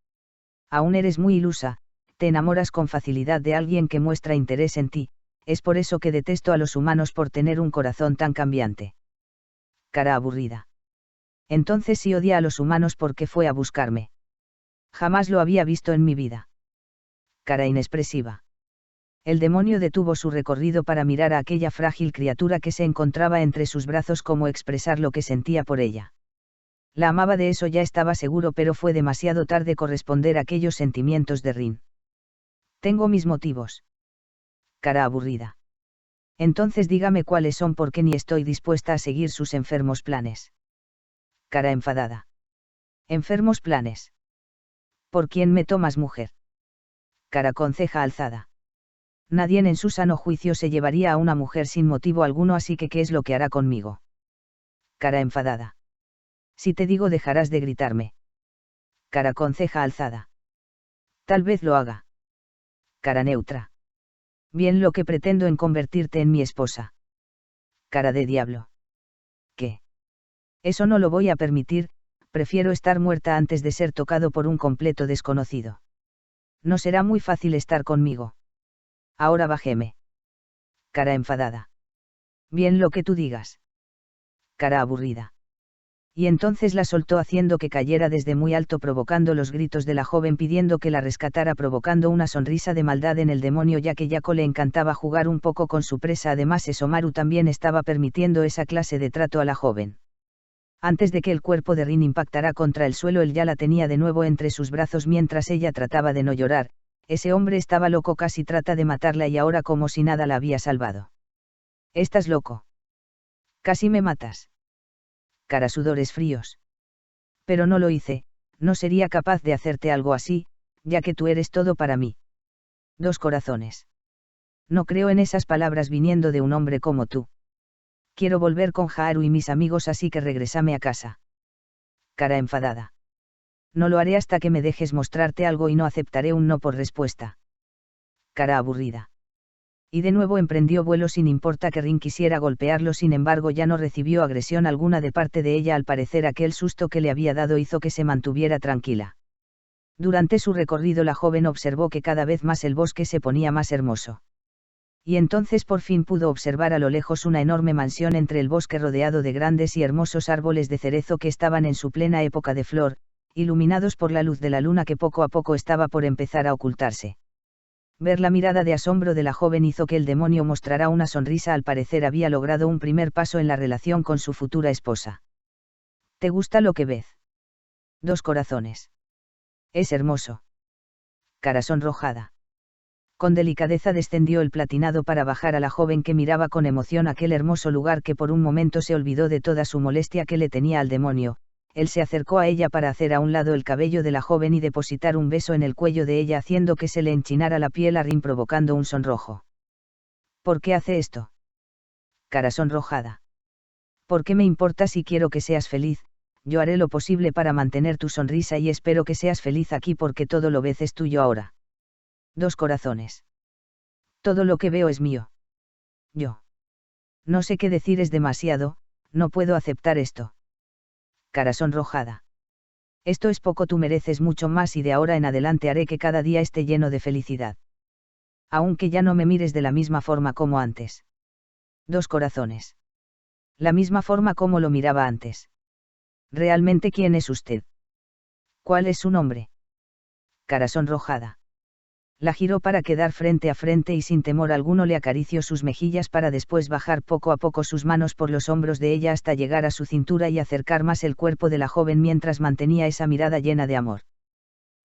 Aún eres muy ilusa, te enamoras con facilidad de alguien que muestra interés en ti, es por eso que detesto a los humanos por tener un corazón tan cambiante. Cara aburrida. Entonces sí odia a los humanos porque fue a buscarme. Jamás lo había visto en mi vida. Cara inexpresiva. El demonio detuvo su recorrido para mirar a aquella frágil criatura que se encontraba entre sus brazos, como expresar lo que sentía por ella. La amaba, de eso ya estaba seguro, pero fue demasiado tarde corresponder a aquellos sentimientos de Rin. Tengo mis motivos. Cara aburrida. Entonces dígame cuáles son, porque ni estoy dispuesta a seguir sus enfermos planes. Cara enfadada. ¿Enfermos planes? ¿Por quién me tomas mujer? Cara con ceja alzada. Nadie en su sano juicio se llevaría a una mujer sin motivo alguno, así que ¿qué es lo que hará conmigo? Cara enfadada. Si te digo, dejarás de gritarme. Cara con ceja alzada. Tal vez lo haga. Cara neutra. Bien, lo que pretendo en convertirte en mi esposa. Cara de diablo. ¿Qué? Eso no lo voy a permitir, prefiero estar muerta antes de ser tocado por un completo desconocido. No será muy fácil estar conmigo. Ahora bájeme. Cara enfadada. Bien lo que tú digas. Cara aburrida. Y entonces la soltó haciendo que cayera desde muy alto, provocando los gritos de la joven pidiendo que la rescatara, provocando una sonrisa de maldad en el demonio, ya que Yako le encantaba jugar un poco con su presa. Además, Esomaru también estaba permitiendo esa clase de trato a la joven. Antes de que el cuerpo de Rin impactara contra el suelo, él ya la tenía de nuevo entre sus brazos mientras ella trataba de no llorar. Ese hombre estaba loco, casi trata de matarla, y ahora como si nada la había salvado. ¿Estás loco? Casi me matas. Cara, sudores fríos. Pero no lo hice, no sería capaz de hacerte algo así, ya que tú eres todo para mí. Dos corazones. No creo en esas palabras viniendo de un hombre como tú. Quiero volver con Haru y mis amigos, así que regrésame a casa. Cara enfadada. No lo haré hasta que me dejes mostrarte algo y no aceptaré un no por respuesta. Cara aburrida. Y de nuevo emprendió vuelo sin importar que Rin quisiera golpearlo. Sin embargo, ya no recibió agresión alguna de parte de ella. Al parecer, aquel susto que le había dado hizo que se mantuviera tranquila. Durante su recorrido, la joven observó que cada vez más el bosque se ponía más hermoso. Y entonces por fin pudo observar a lo lejos una enorme mansión entre el bosque, rodeado de grandes y hermosos árboles de cerezo que estaban en su plena época de flor, iluminados por la luz de la luna que poco a poco estaba por empezar a ocultarse. Ver la mirada de asombro de la joven hizo que el demonio mostrara una sonrisa. Al parecer había logrado un primer paso en la relación con su futura esposa. ¿Te gusta lo que ves? Dos corazones. Es hermoso. Cara sonrojada. Con delicadeza descendió el platinado para bajar a la joven, que miraba con emoción aquel hermoso lugar, que por un momento se olvidó de toda su molestia que le tenía al demonio. Él se acercó a ella para hacer a un lado el cabello de la joven y depositar un beso en el cuello de ella, haciendo que se le enchinara la piel a Rin, provocando un sonrojo. ¿Por qué hace esto? Cara sonrojada. ¿Por qué me importa si quiero que seas feliz? Yo haré lo posible para mantener tu sonrisa y espero que seas feliz aquí, porque todo lo ves es tuyo ahora. Dos corazones. Todo lo que veo es mío. Yo. No sé qué decir, es demasiado, no puedo aceptar esto. Cara sonrojada. Esto es poco, tú mereces mucho más y de ahora en adelante haré que cada día esté lleno de felicidad. Aunque ya no me mires de la misma forma como antes. Dos corazones. La misma forma como lo miraba antes. ¿Realmente quién es usted? ¿Cuál es su nombre? Cara sonrojada. La giró para quedar frente a frente y sin temor alguno le acarició sus mejillas, para después bajar poco a poco sus manos por los hombros de ella hasta llegar a su cintura y acercar más el cuerpo de la joven mientras mantenía esa mirada llena de amor.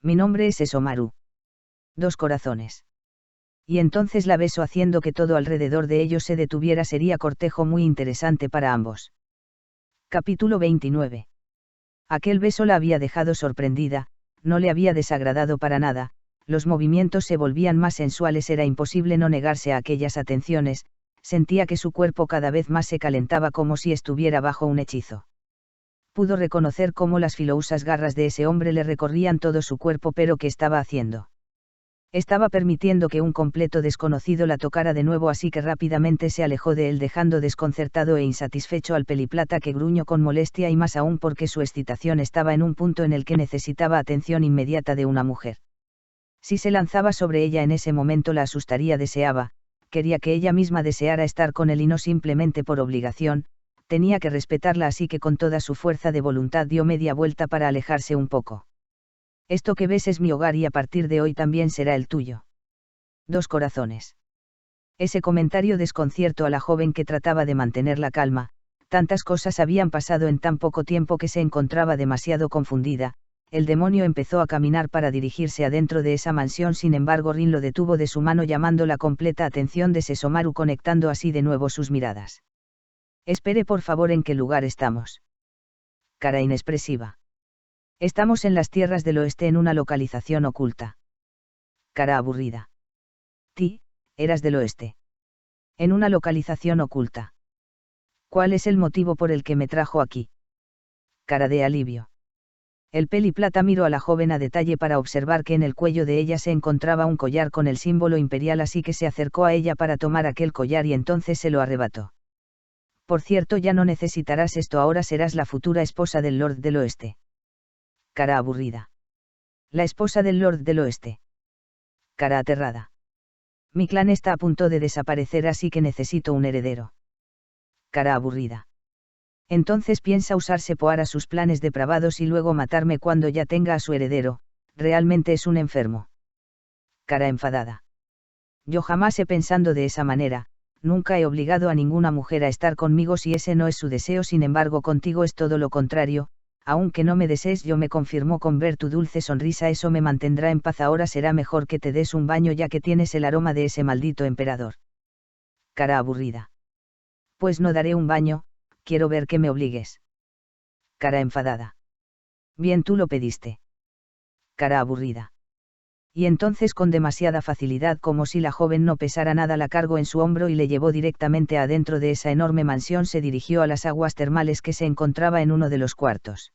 Mi nombre es Esomaru. Dos corazones. Y entonces la besó haciendo que todo alrededor de ellos se detuviera. Sería cortejo muy interesante para ambos. Capítulo 29. Aquel beso la había dejado sorprendida, no le había desagradado para nada. Los movimientos se volvían más sensuales, era imposible no negarse a aquellas atenciones, sentía que su cuerpo cada vez más se calentaba como si estuviera bajo un hechizo. Pudo reconocer cómo las filosas garras de ese hombre le recorrían todo su cuerpo, pero ¿qué estaba haciendo? Estaba permitiendo que un completo desconocido la tocara de nuevo, así que rápidamente se alejó de él, dejando desconcertado e insatisfecho al peliplata, que gruñó con molestia, y más aún porque su excitación estaba en un punto en el que necesitaba atención inmediata de una mujer. Si se lanzaba sobre ella en ese momento la asustaría, quería que ella misma deseara estar con él y no simplemente por obligación, tenía que respetarla, así que con toda su fuerza de voluntad dio media vuelta para alejarse un poco. Esto que ves es mi hogar y a partir de hoy también será el tuyo. Dos corazones. Ese comentario desconcertó a la joven, que trataba de mantener la calma. Tantas cosas habían pasado en tan poco tiempo que se encontraba demasiado confundida. El demonio empezó a caminar para dirigirse adentro de esa mansión, sin embargo Rin lo detuvo de su mano, llamando la completa atención de Sesomaru, conectando así de nuevo sus miradas. Espere por favor, ¿en qué lugar estamos? Cara inexpresiva. Estamos en las tierras del oeste, en una localización oculta. Cara aburrida. Ti, eras del oeste. En una localización oculta. ¿Cuál es el motivo por el que me trajo aquí? Cara de alivio. El peliplata miró a la joven a detalle para observar que en el cuello de ella se encontraba un collar con el símbolo imperial, así que se acercó a ella para tomar aquel collar y entonces se lo arrebató. Por cierto, ya no necesitarás esto, ahora serás la futura esposa del Lord del Oeste. Cara aburrida. La esposa del Lord del Oeste. Cara aterrada. Mi clan está a punto de desaparecer, así que necesito un heredero. Cara aburrida. Entonces piensa usar Sepoara sus planes depravados y luego matarme cuando ya tenga a su heredero. Realmente es un enfermo. Cara enfadada. Yo jamás he pensado de esa manera, nunca he obligado a ninguna mujer a estar conmigo si ese no es su deseo, sin embargo contigo es todo lo contrario, aunque no me desees, yo me confirmó con ver tu dulce sonrisa, eso me mantendrá en paz. Ahora será mejor que te des un baño ya que tienes el aroma de ese maldito emperador. Cara aburrida. Pues no daré un baño, quiero ver que me obligues. Cara enfadada. Bien, tú lo pediste. Cara aburrida. Y entonces con demasiada facilidad, como si la joven no pesara nada, la cargó en su hombro y le llevó directamente adentro de esa enorme mansión. Se dirigió a las aguas termales que se encontraba en uno de los cuartos.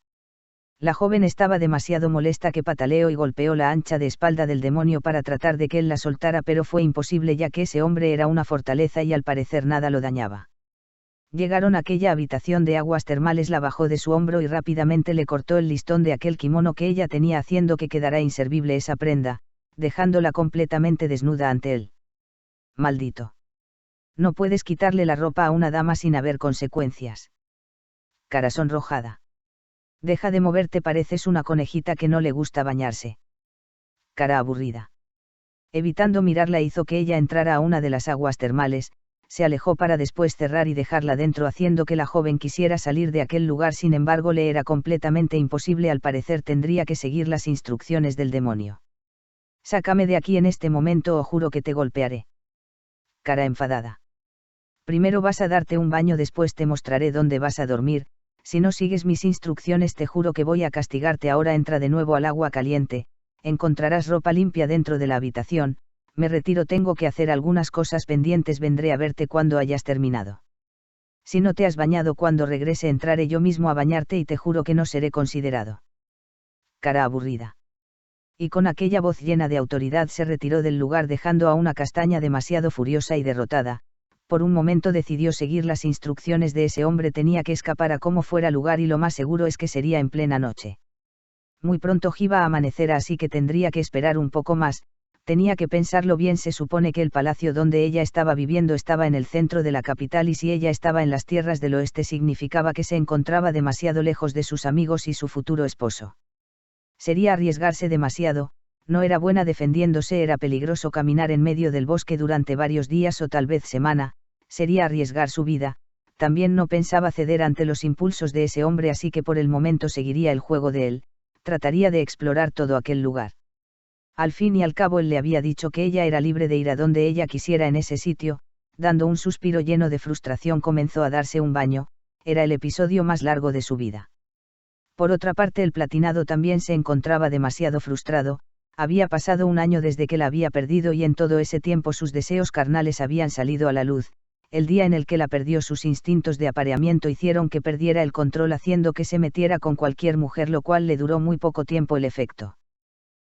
La joven estaba demasiado molesta que pataleó y golpeó la ancha de espalda del demonio para tratar de que él la soltara, pero fue imposible ya que ese hombre era una fortaleza y al parecer nada lo dañaba. Llegaron a aquella habitación de aguas termales, la bajó de su hombro y rápidamente le cortó el listón de aquel kimono que ella tenía, haciendo que quedara inservible esa prenda, dejándola completamente desnuda ante él. Maldito. No puedes quitarle la ropa a una dama sin haber consecuencias. Cara sonrojada. Deja de moverte, pareces una conejita que no le gusta bañarse. Cara aburrida. Evitando mirarla, hizo que ella entrara a una de las aguas termales, se alejó para después cerrar y dejarla dentro, haciendo que la joven quisiera salir de aquel lugar. Sin embargo, le era completamente imposible, al parecer tendría que seguir las instrucciones del demonio. Sácame de aquí en este momento o juro que te golpearé. Cara enfadada. Primero vas a darte un baño, después te mostraré dónde vas a dormir. Si no sigues mis instrucciones te juro que voy a castigarte. Ahora entra de nuevo al agua caliente, encontrarás ropa limpia dentro de la habitación. Me retiro, tengo que hacer algunas cosas pendientes, vendré a verte cuando hayas terminado. Si no te has bañado, cuando regrese entraré yo mismo a bañarte y te juro que no seré considerado. Cara aburrida. Y con aquella voz llena de autoridad se retiró del lugar, dejando a una castaña demasiado furiosa y derrotada. Por un momento decidió seguir las instrucciones de ese hombre, tenía que escapar a como fuera lugar y lo más seguro es que sería en plena noche. Muy pronto iba a amanecer, así que tendría que esperar un poco más. Tenía que pensarlo bien. Se supone que el palacio donde ella estaba viviendo estaba en el centro de la capital, y si ella estaba en las tierras del oeste significaba que se encontraba demasiado lejos de sus amigos y su futuro esposo. Sería arriesgarse demasiado, no era buena defendiéndose, era peligroso caminar en medio del bosque durante varios días o tal vez semana, sería arriesgar su vida. También no pensaba ceder ante los impulsos de ese hombre, así que por el momento seguiría el juego de él, trataría de explorar todo aquel lugar. Al fin y al cabo él le había dicho que ella era libre de ir a donde ella quisiera en ese sitio. Dando un suspiro lleno de frustración comenzó a darse un baño, era el episodio más largo de su vida. Por otra parte, el platinado también se encontraba demasiado frustrado. Había pasado un año desde que la había perdido y en todo ese tiempo sus deseos carnales habían salido a la luz. El día en el que la perdió, sus instintos de apareamiento hicieron que perdiera el control, haciendo que se metiera con cualquier mujer, lo cual le duró muy poco tiempo el efecto.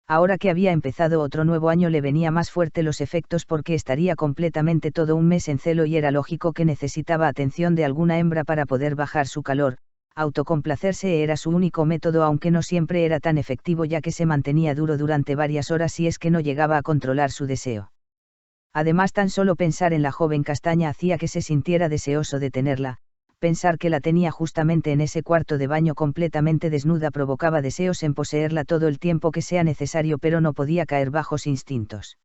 Ahora que había empezado otro nuevo año le venía más fuerte los efectos, porque estaría completamente todo un mes en celo y era lógico que necesitaba atención de alguna hembra para poder bajar su calor. Autocomplacerse era su único método, aunque no siempre era tan efectivo ya que se mantenía duro durante varias horas si es que no llegaba a controlar su deseo. Además, tan solo pensar en la joven castaña hacía que se sintiera deseoso de tenerla. Pensar que la tenía justamente en ese cuarto de baño completamente desnuda provocaba deseos en poseerla todo el tiempo que sea necesario, pero no podía caer bajos instintos.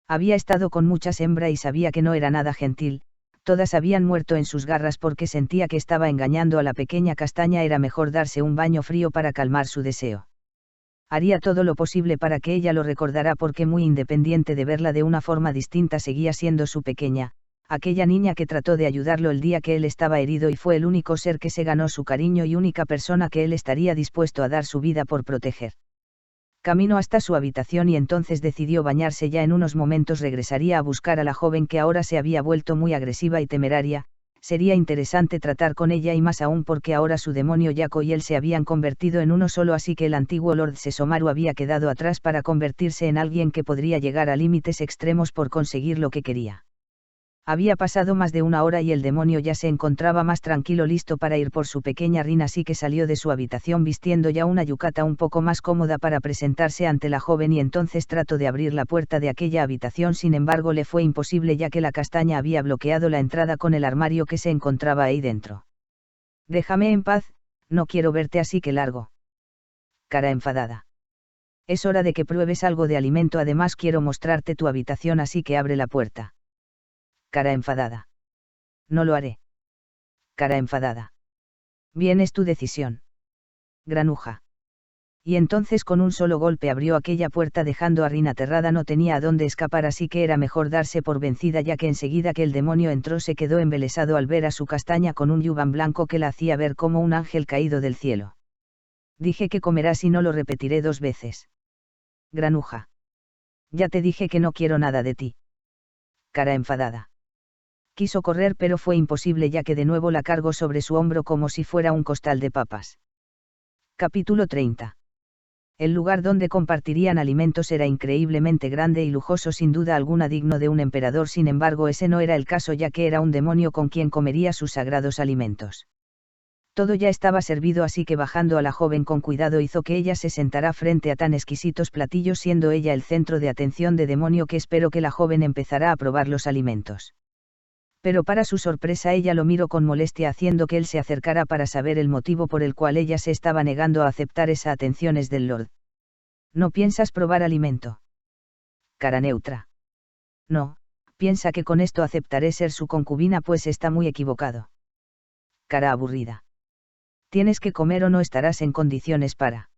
Había estado con muchas hembras y sabía que no era nada gentil. Todas habían muerto en sus garras porque sentía que estaba engañando a la pequeña castaña. Era mejor darse un baño frío para calmar su deseo. Haría todo lo posible para que ella lo recordara, porque muy independiente de verla de una forma distinta seguía siendo su pequeña, aquella niña que trató de ayudarlo el día que él estaba herido y fue el único ser que se ganó su cariño y única persona que él estaría dispuesto a dar su vida por proteger. Caminó hasta su habitación y entonces decidió bañarse. Ya en unos momentos regresaría a buscar a la joven, que ahora se había vuelto muy agresiva y temeraria. Sería interesante tratar con ella, y más aún porque ahora su demonio Yako y él se habían convertido en uno solo, así que el antiguo Lord Sesomaru había quedado atrás para convertirse en alguien que podría llegar a límites extremos por conseguir lo que quería. Había pasado más de una hora y el demonio ya se encontraba más tranquilo, listo para ir por su pequeña Rin, así que salió de su habitación vistiendo ya una yucata un poco más cómoda para presentarse ante la joven, y entonces trató de abrir la puerta de aquella habitación, sin embargo le fue imposible ya que la castaña había bloqueado la entrada con el armario que se encontraba ahí dentro. Déjame en paz, no quiero verte así, que largo. Cara enfadada. Es hora de que pruebes algo de alimento, además quiero mostrarte tu habitación, así que abre la puerta. Cara enfadada. No lo haré. Cara enfadada. Bien, es tu decisión. Granuja. Y entonces con un solo golpe abrió aquella puerta dejando a Rin aterrada. No tenía a dónde escapar, así que era mejor darse por vencida, ya que enseguida que el demonio entró se quedó embelesado al ver a su castaña con un yubán blanco que la hacía ver como un ángel caído del cielo. Dije que comerás y no lo repetiré 2 veces. Granuja. Ya te dije que no quiero nada de ti. Cara enfadada. Quiso correr pero fue imposible, ya que de nuevo la cargó sobre su hombro como si fuera un costal de papas. Capítulo 30. El lugar donde compartirían alimentos era increíblemente grande y lujoso, sin duda alguna digno de un emperador, sin embargo ese no era el caso, ya que era un demonio con quien comería sus sagrados alimentos. Todo ya estaba servido, así que bajando a la joven con cuidado hizo que ella se sentara frente a tan exquisitos platillos, siendo ella el centro de atención de demonio, que esperó que la joven empezara a probar los alimentos. Pero para su sorpresa ella lo miró con molestia, haciendo que él se acercara para saber el motivo por el cual ella se estaba negando a aceptar esa atenciones del Lord. ¿No piensas probar alimento? Cara neutra. No, piensa que con esto aceptaré ser su concubina, pues está muy equivocado. Cara aburrida. Tienes que comer o no estarás en condiciones para.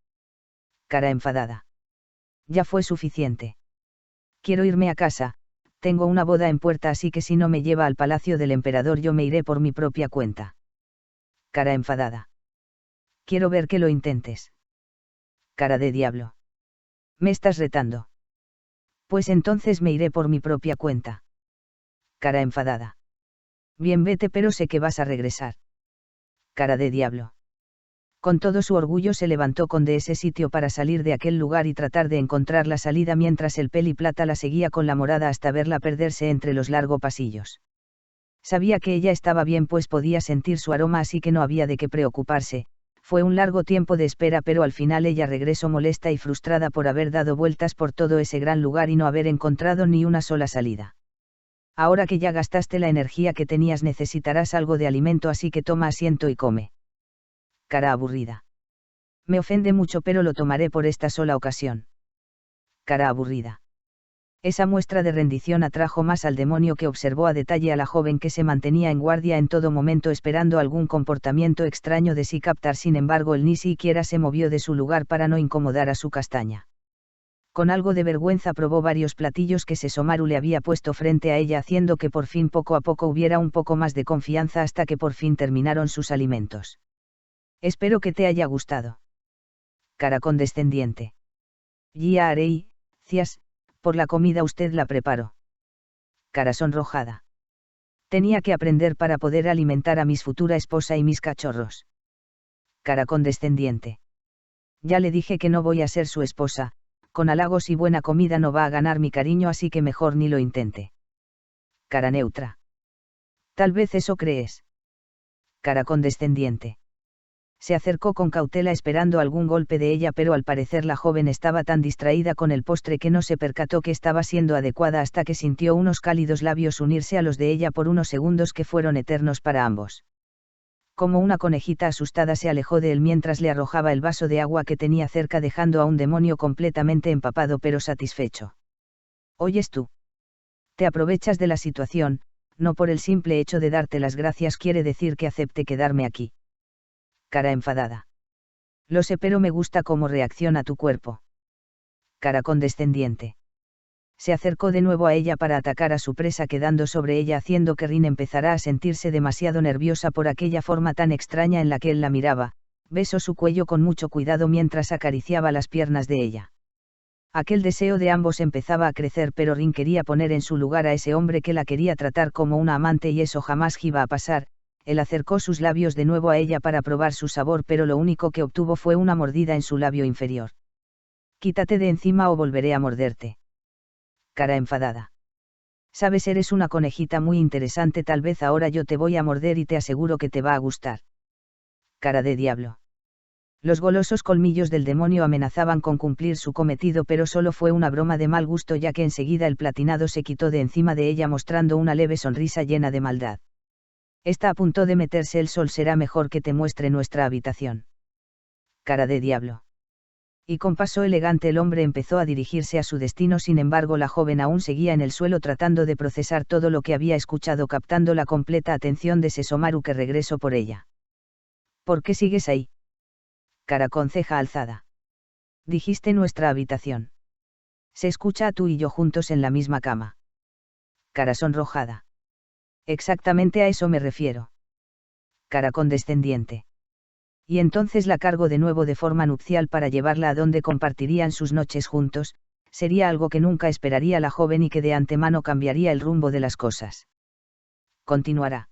Cara enfadada. Ya fue suficiente. Quiero irme a casa. Tengo una boda en puerta, así que si no me lleva al palacio del emperador yo me iré por mi propia cuenta. Cara enfadada. Quiero ver que lo intentes. Cara de diablo. ¿Me estás retando? Pues entonces me iré por mi propia cuenta. Cara enfadada. Bien, vete, pero sé que vas a regresar. Cara de diablo. Con todo su orgullo se levantó de ese sitio para salir de aquel lugar y tratar de encontrar la salida, mientras el peli plata la seguía con la morada hasta verla perderse entre los largos pasillos. Sabía que ella estaba bien, pues podía sentir su aroma, así que no había de qué preocuparse. Fue un largo tiempo de espera, pero al final ella regresó molesta y frustrada por haber dado vueltas por todo ese gran lugar y no haber encontrado ni una sola salida. Ahora que ya gastaste la energía que tenías, necesitarás algo de alimento, así que toma asiento y come. Cara aburrida. Me ofende mucho, pero lo tomaré por esta sola ocasión. Cara aburrida. Esa muestra de rendición atrajo más al demonio, que observó a detalle a la joven, que se mantenía en guardia en todo momento esperando algún comportamiento extraño de sí captar. Sin embargo él ni siquiera se movió de su lugar para no incomodar a su castaña. Con algo de vergüenza probó varios platillos que Sesomaru le había puesto frente a ella, haciendo que por fin poco a poco hubiera un poco más de confianza, hasta que por fin terminaron sus alimentos. Espero que te haya gustado. Cara condescendiente. Ya haré, cias, por la comida usted la preparó. Cara sonrojada. Tenía que aprender para poder alimentar a mi futura esposa y mis cachorros. Cara condescendiente. Ya le dije que no voy a ser su esposa, con halagos y buena comida no va a ganar mi cariño, así que mejor ni lo intente. Cara neutra. Tal vez eso crees. Cara condescendiente. Se acercó con cautela esperando algún golpe de ella, pero al parecer la joven estaba tan distraída con el postre que no se percató que estaba siendo adecuada, hasta que sintió unos cálidos labios unirse a los de ella por unos segundos que fueron eternos para ambos. Como una conejita asustada se alejó de él mientras le arrojaba el vaso de agua que tenía cerca, dejando a un demonio completamente empapado pero satisfecho. ¿Oyes tú? Te aprovechas de la situación, no por el simple hecho de darte las gracias quiere decir que acepte quedarme aquí. Cara enfadada. Lo sé, pero me gusta cómo reacciona tu cuerpo. Cara condescendiente. Se acercó de nuevo a ella para atacar a su presa, quedando sobre ella, haciendo que Rin empezara a sentirse demasiado nerviosa por aquella forma tan extraña en la que él la miraba. Besó su cuello con mucho cuidado mientras acariciaba las piernas de ella. Aquel deseo de ambos empezaba a crecer, pero Rin quería poner en su lugar a ese hombre que la quería tratar como una amante, y eso jamás iba a pasar. Él acercó sus labios de nuevo a ella para probar su sabor, pero lo único que obtuvo fue una mordida en su labio inferior. Quítate de encima o volveré a morderte. Cara enfadada. Sabes, eres una conejita muy interesante, tal vez ahora yo te voy a morder y te aseguro que te va a gustar. Cara de diablo. Los golosos colmillos del demonio amenazaban con cumplir su cometido, pero solo fue una broma de mal gusto, ya que enseguida el platinado se quitó de encima de ella mostrando una leve sonrisa llena de maldad. Está a punto de meterse el sol, será mejor que te muestre nuestra habitación. Cara de diablo. Y con paso elegante el hombre empezó a dirigirse a su destino, sin embargo la joven aún seguía en el suelo tratando de procesar todo lo que había escuchado, captando la completa atención de Sesomaru, que regresó por ella. ¿Por qué sigues ahí? Cara con ceja alzada. Dijiste nuestra habitación. Se escucha a tú y yo juntos en la misma cama. Cara sonrojada. Exactamente a eso me refiero. Cara condescendiente. Y entonces la cargo de nuevo de forma nupcial para llevarla a donde compartirían sus noches juntos, sería algo que nunca esperaría la joven y que de antemano cambiaría el rumbo de las cosas. Continuará.